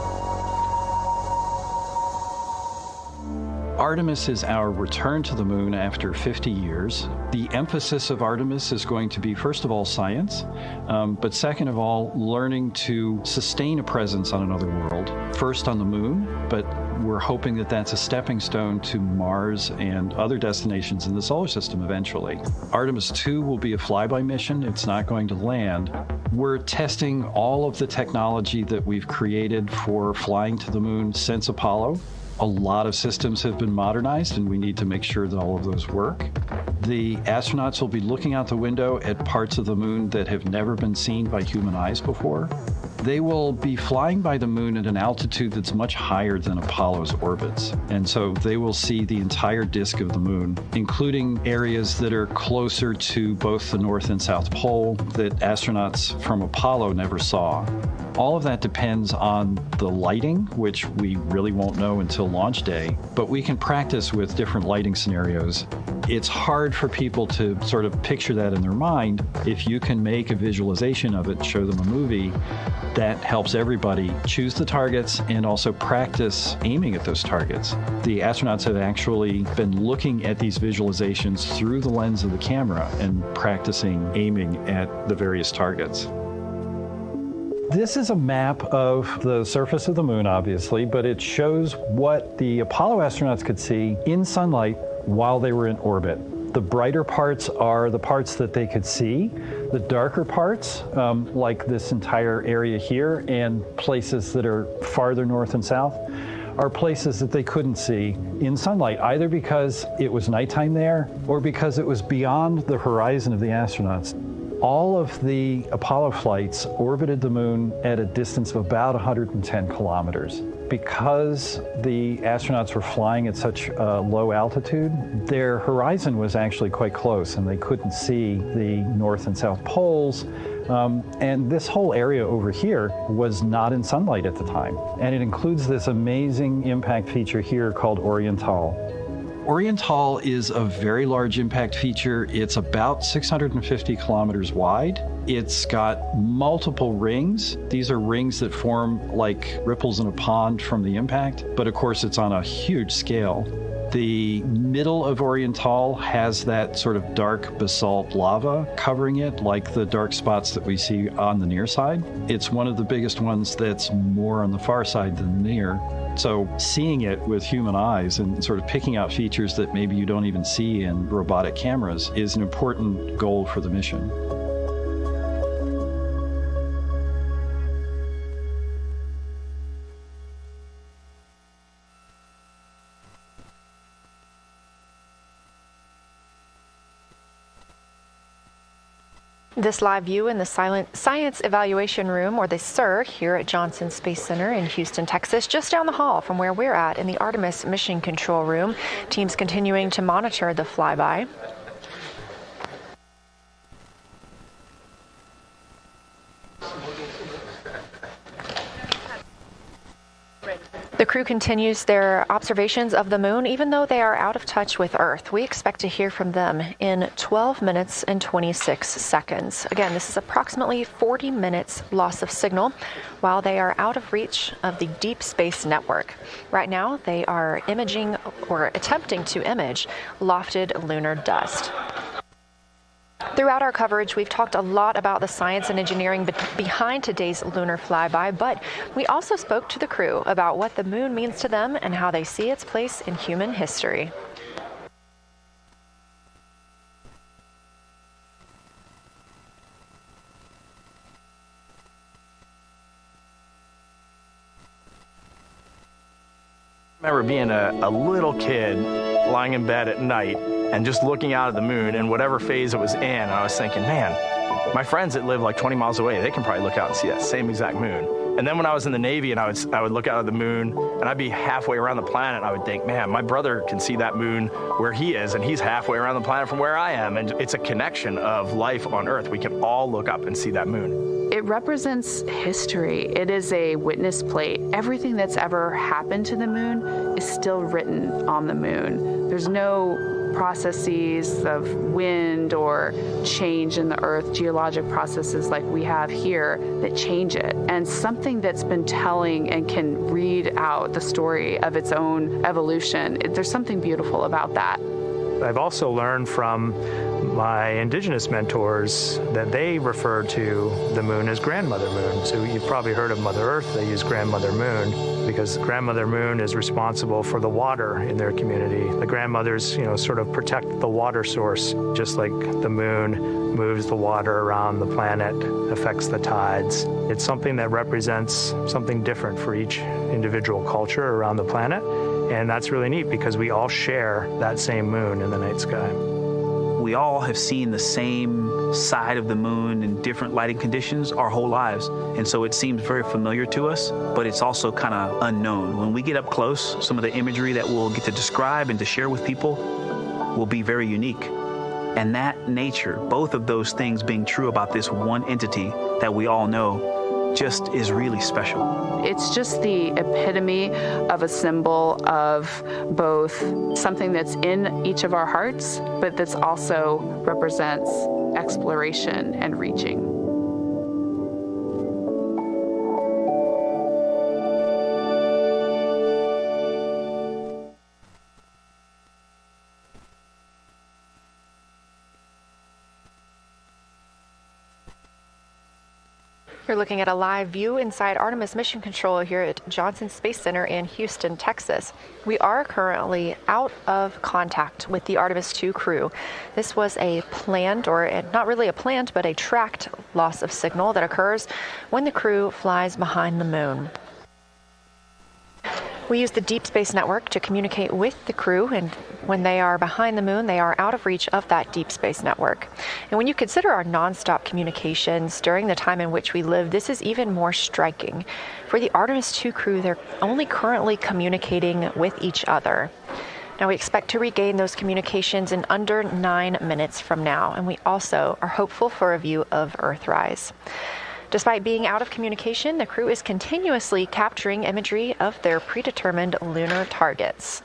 Artemis is our return to the moon after 50 years. The emphasis of Artemis is going to be, first of all, science, but second of all, learning to sustain a presence on another world. First on the moon, but we're hoping that that's a stepping stone to Mars and other destinations in the solar system eventually. Artemis II will be a flyby mission. It's not going to land. We're testing all of the technology that we've created for flying to the moon since Apollo. A lot of systems have been modernized, and we need to make sure that all of those work. The astronauts will be looking out the window at parts of the moon that have never been seen by human eyes before. They will be flying by the moon at an altitude that's much higher than Apollo's orbits. And so they will see the entire disk of the moon, including areas that are closer to both the North and South Pole that astronauts from Apollo never saw. All of that depends on the lighting, which we really won't know until launch day, but we can practice with different lighting scenarios. It's hard for people to sort of picture that in their mind. If you can make a visualization of it, show them a movie, that helps everybody choose the targets and also practice aiming at those targets. The astronauts have actually been looking at these visualizations through the lens of the camera and practicing aiming at the various targets. This is a map of the surface of the moon, obviously, but it shows what the Apollo astronauts could see in sunlight while they were in orbit. The brighter parts are the parts that they could see. The darker parts, like this entire area here and places that are farther north and south, are places that they couldn't see in sunlight, either because it was nighttime there or because it was beyond the horizon of the astronauts. All of the Apollo flights orbited the moon at a distance of about 110 kilometers. Because the astronauts were flying at such a low altitude, their horizon was actually quite close, and they couldn't see the North and South poles. And this whole area over here was not in sunlight at the time. And it includes this amazing impact feature here called Orion. Orion is a very large impact feature. It's about 650 kilometers wide. It's got multiple rings. These are rings that form like ripples in a pond from the impact, but of course it's on a huge scale. The middle of Orion has that sort of dark basalt lava covering it, like the dark spots that we see on the near side. It's one of the biggest ones that's more on the far side than the near. So seeing it with human eyes and sort of picking out features that maybe you don't even see in robotic cameras is an important goal for the mission. This live view in the Science Evaluation Room, or the SIR, here at Johnson Space Center in Houston, Texas, just down the hall from where we're at in the Artemis Mission Control Room. Teams continuing to monitor the flyby. The crew continues their observations of the moon, even though they are out of touch with Earth. We expect to hear from them in 12 minutes and 26 seconds. Again, this is approximately 40 minutes loss of signal while they are out of reach of the deep space network. Right now, they are imaging or attempting to image lofted lunar dust. Throughout our coverage, we've talked a lot about the science and engineering behind today's lunar flyby, but we also spoke to the crew about what the moon means to them and how they see its place in human history. I remember being a little kid lying in bed at night and just looking out at the moon and whatever phase it was in, and I was thinking, man, my friends that live like 20 miles away, they can probably look out and see that same exact moon. And then when I was in the Navy and I would look out at the moon and I'd be halfway around the planet, and I would think, man, my brother can see that moon where he is, and he's halfway around the planet from where I am. And it's a connection of life on Earth. We can all look up and see that moon. It represents history. It is a witness plate. Everything that's ever happened to the moon is still written on the moon. There's no processes of wind or change in the Earth, geologic processes like we have here that change it. And something that's been telling and can read out the story of its own evolution, there's something beautiful about that. I've also learned from my indigenous mentors that they refer to the moon as Grandmother Moon. So you've probably heard of Mother Earth. They use Grandmother Moon because Grandmother Moon is responsible for the water in their community. The grandmothers, sort of protect the water source, just like the moon moves the water around the planet, affects the tides. It's something that represents something different for each individual culture around the planet. And that's really neat because we all share that same moon in the night sky. We all have seen the same side of the moon in different lighting conditions our whole lives. And so it seems very familiar to us, but it's also kind of unknown. When we get up close, some of the imagery that we'll get to describe and to share with people will be very unique. And that nature, both of those things being true about this one entity that we all know, just is really special. It's just the epitome of a symbol of both something that's in each of our hearts, but that's also represents exploration and reaching. You're looking at a live view inside Artemis Mission Control here at Johnson Space Center in Houston, Texas. We are currently out of contact with the Artemis II crew. This was a planned, or not really a planned, but a tracked loss of signal that occurs when the crew flies behind the moon. We use the Deep Space Network to communicate with the crew, and when they are behind the moon, they are out of reach of that Deep Space Network. And when you consider our nonstop communications during the time in which we live, this is even more striking. For the Artemis II crew, they're only currently communicating with each other. Now, we expect to regain those communications in under 9 minutes from now, and we also are hopeful for a view of Earthrise. Despite being out of communication, the crew is continuously capturing imagery of their predetermined lunar targets.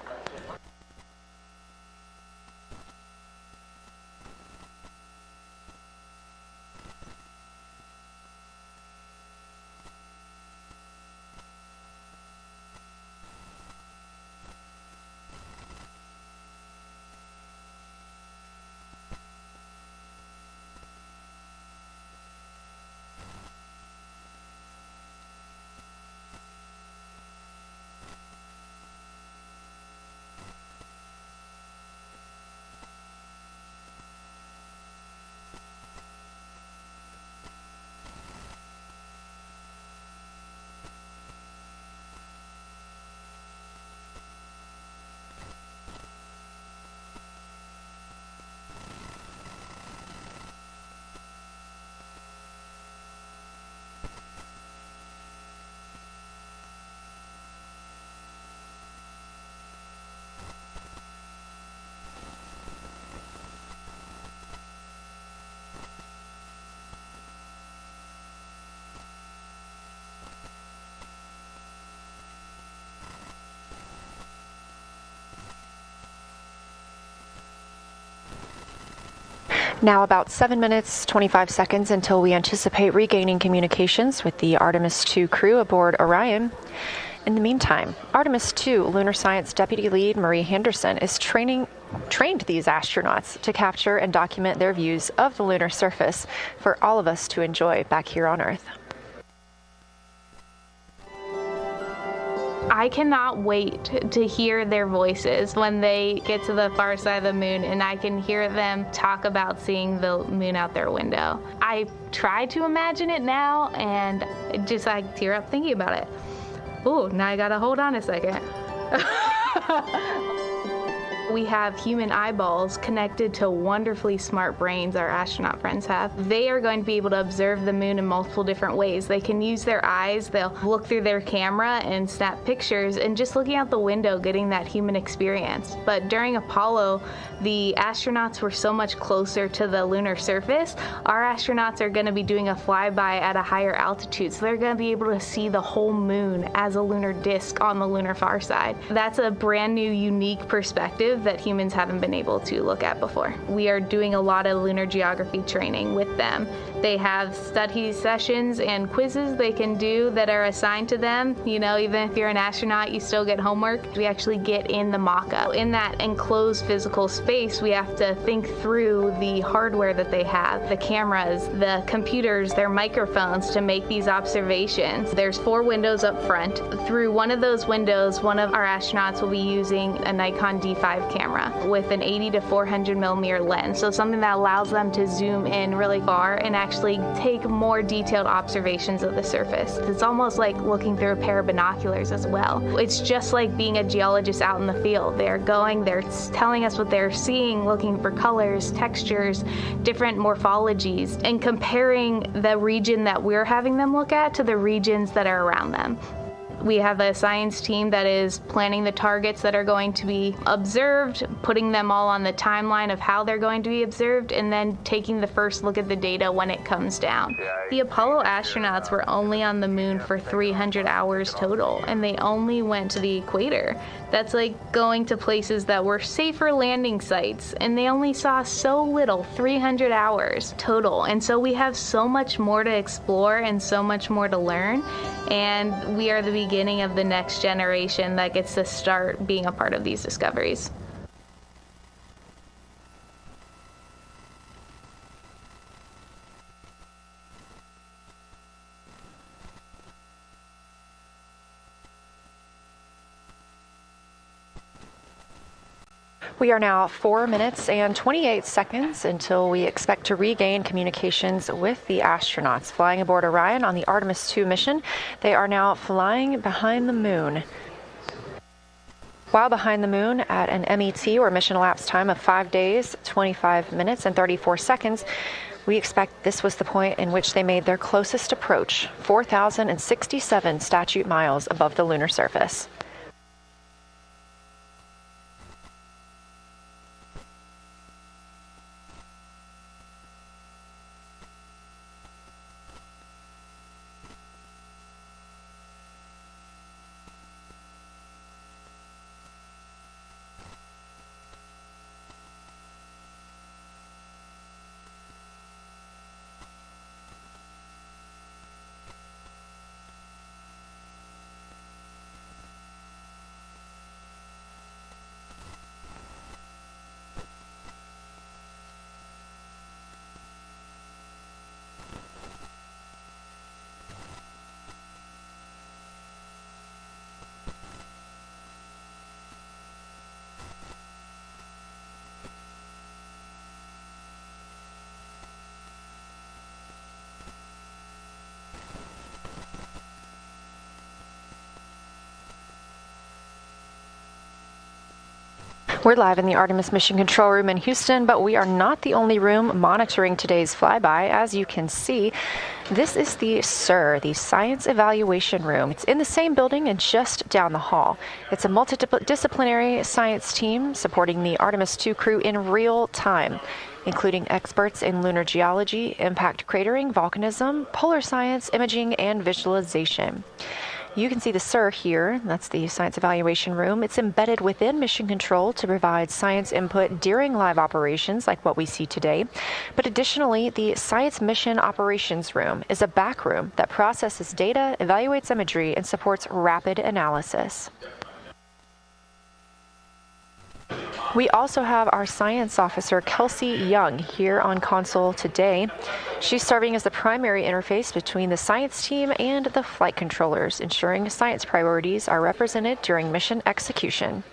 Now about 7 minutes, 25 seconds until we anticipate regaining communications with the Artemis II crew aboard Orion. In the meantime, Artemis II lunar science deputy lead Marie Henderson is trained these astronauts to capture and document their views of the lunar surface for all of us to enjoy back here on Earth. I cannot wait to hear their voices when they get to the far side of the moon and I can hear them talk about seeing the moon out their window. I try to imagine it now and just like tear up thinking about it. Ooh, now I gotta hold on a second. We have human eyeballs connected to wonderfully smart brains our astronaut friends have. They are going to be able to observe the moon in multiple different ways. They can use their eyes, they'll look through their camera and snap pictures, and just looking out the window getting that human experience. But during Apollo, the astronauts were so much closer to the lunar surface. Our astronauts are going to be doing a flyby at a higher altitude, so they're going to be able to see the whole moon as a lunar disk on the lunar far side. That's a brand new, unique perspective that humans haven't been able to look at before. We are doing a lot of lunar geography training with them. They have study sessions and quizzes they can do that are assigned to them. You know, even if you're an astronaut, you still get homework. We actually get in the mock-up. In that enclosed physical space, we have to think through the hardware that they have, the cameras, the computers, their microphones to make these observations. There's 4 windows up front. Through one of those windows, one of our astronauts will be using a Nikon D5 camera with an 80 to 400 millimeter lens. So something that allows them to zoom in really far and actually take more detailed observations of the surface. It's almost like looking through a pair of binoculars as well. It's just like being a geologist out in the field. They're telling us what they're seeing, looking for colors, textures, different morphologies, and comparing the region that we're having them look at to the regions that are around them. We have a science team that is planning the targets that are going to be observed, putting them all on the timeline of how they're going to be observed, and then taking the first look at the data when it comes down. The Apollo astronauts were only on the moon for 300 hours total, and they only went to the equator. That's like going to places that were safer landing sites, and they only saw so little, 300 hours total. And so we have so much more to explore and so much more to learn, and we are the beginning of the next generation that gets to start being a part of these discoveries. We are now 4 minutes and 28 seconds until we expect to regain communications with the astronauts flying aboard Orion on the Artemis II mission. They are now flying behind the moon. While behind the moon at an MET, or mission elapsed time, of 5 days, 25 minutes, and 34 seconds, we expect this was the point in which they made their closest approach, 4,067 statute miles above the lunar surface. We're live in the Artemis Mission Control Room in Houston, but we are not the only room monitoring today's flyby. As you can see, this is the SIR, the Science Evaluation Room. It's in the same building and just down the hall. It's a multidisciplinary science team supporting the Artemis II crew in real time, including experts in lunar geology, impact cratering, volcanism, polar science, imaging, and visualization. You can see the SIR here. That's the Science Evaluation Room. It's embedded within Mission Control to provide science input during live operations like what we see today. But additionally, the Science Mission Operations Room is a back room that processes data, evaluates imagery, and supports rapid analysis. We also have our science officer, Kelsey Young, here on console today. She's serving as the primary interface between the science team and the flight controllers, ensuring science priorities are represented during mission execution.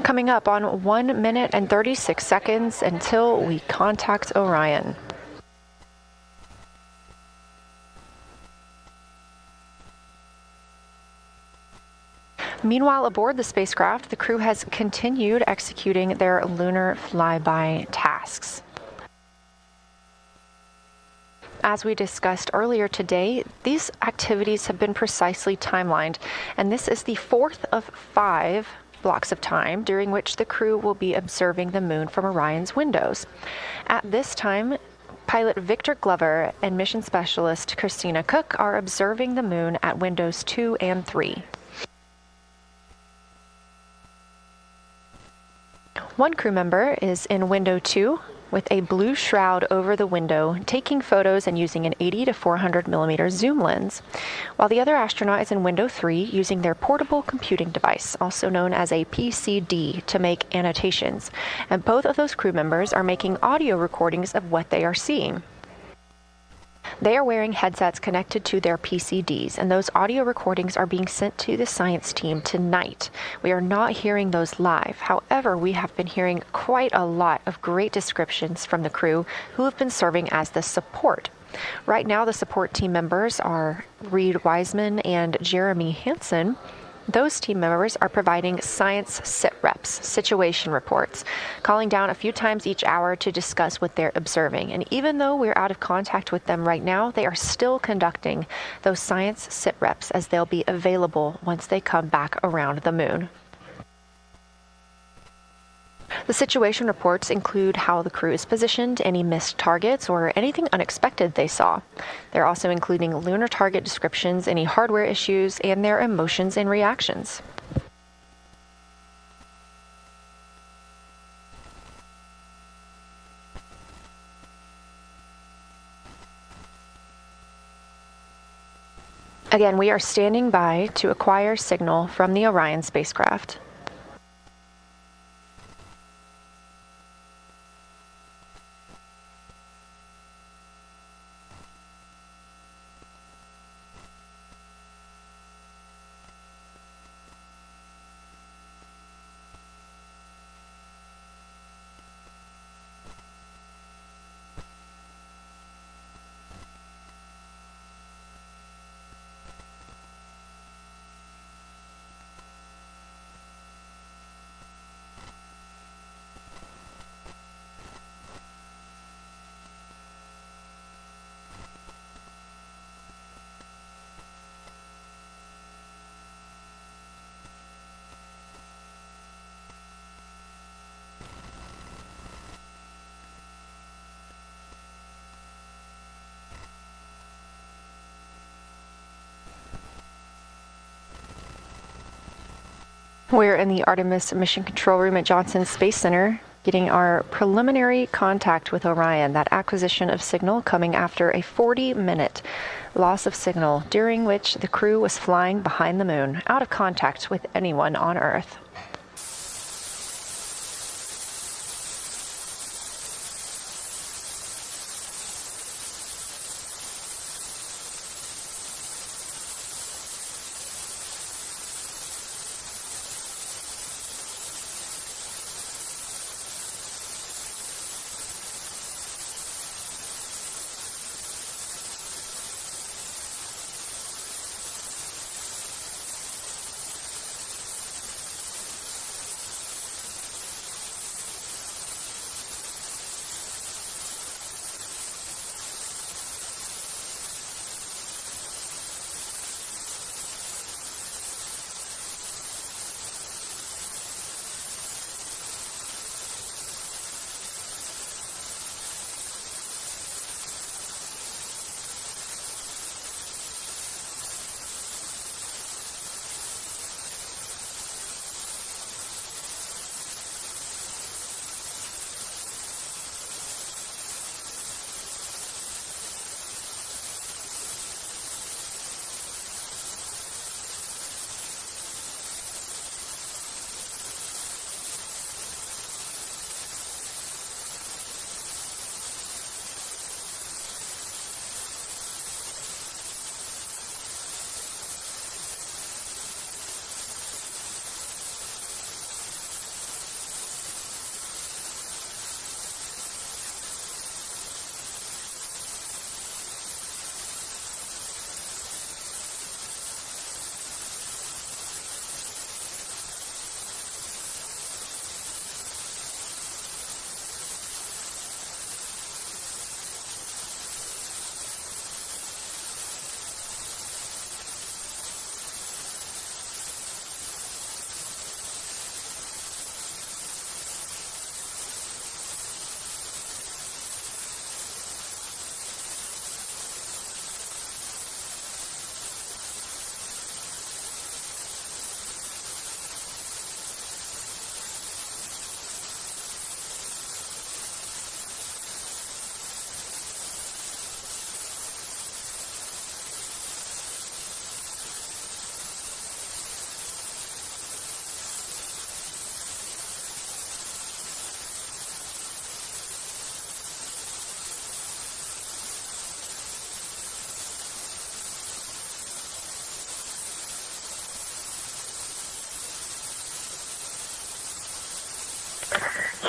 Coming up on 1 minute and 36 seconds until we contact Orion. Meanwhile, aboard the spacecraft, the crew has continued executing their lunar flyby tasks. As we discussed earlier today, these activities have been precisely timelined, and this is the fourth of 5 blocks of time during which the crew will be observing the moon from Orion's windows. At this time, pilot Victor Glover and mission specialist Christina Koch are observing the moon at windows 2 and 3. One crew member is in window 2 with a blue shroud over the window, taking photos and using an 80 to 400 millimeter zoom lens, while the other astronaut is in window 3 using their portable computing device, also known as a PCD, to make annotations. And both of those crew members are making audio recordings of what they are seeing. They are wearing headsets connected to their PCDs, and those audio recordings are being sent to the science team tonight. We are not hearing those live. However, we have been hearing quite a lot of great descriptions from the crew who have been serving as the support. Right now, the support team members are Reid Wiseman and Jeremy Hansen. Those team members are providing science sit reps, situation reports, calling down a few times each hour to discuss what they're observing. And even though we're out of contact with them right now, they are still conducting those science sit reps as they'll be available once they come back around the moon. The situation reports include how the crew is positioned, any missed targets, or anything unexpected they saw. They're also including lunar target descriptions, any hardware issues, and their emotions and reactions. Again, we are standing by to acquire signal from the Orion spacecraft. We're in the Artemis Mission Control Room at Johnson Space Center, getting our preliminary contact with Orion, that acquisition of signal coming after a 40-minute loss of signal, during which the crew was flying behind the moon, out of contact with anyone on Earth.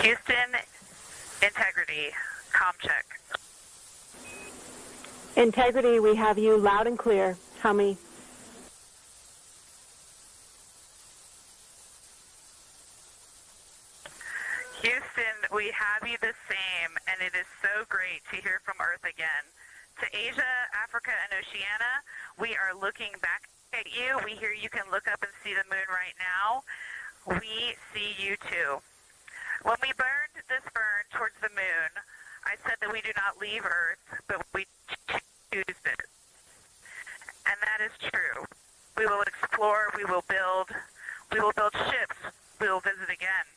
Houston, integrity, comm check. Integrity, we have you loud and clear. How many? Houston, we have you the same, and it is so great to hear from Earth again. To Asia, Africa, and Oceania, we are looking back at you. We hear you can look up and see the moon right now. We see you too. When we burned this burn towards the moon, I said that we do not leave Earth, but we choose it. And that is true. We will explore, we will build ships, we will visit again.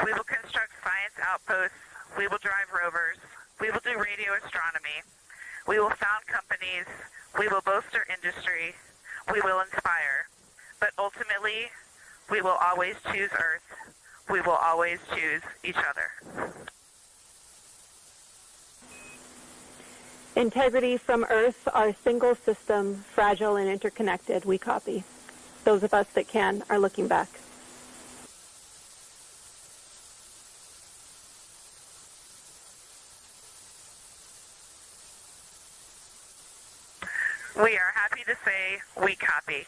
We will construct science outposts, we will drive rovers, we will do radio astronomy, we will found companies, we will bolster industry, we will inspire. But ultimately, we will always choose Earth. We will always choose each other. Integrity from Earth, our single system, fragile and interconnected. We copy. Those of us that can are looking back. We are happy to say we copy.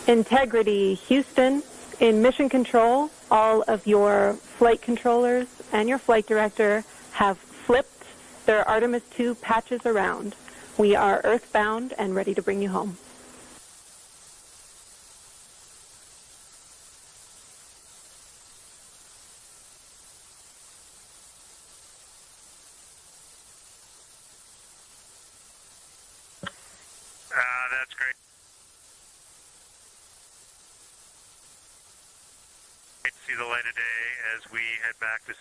Integrity, Houston. In mission control, all of your flight controllers and your flight director have flipped their Artemis II patches around. We are earthbound and ready to bring you home. That's great. Great to see the light of day as we head back to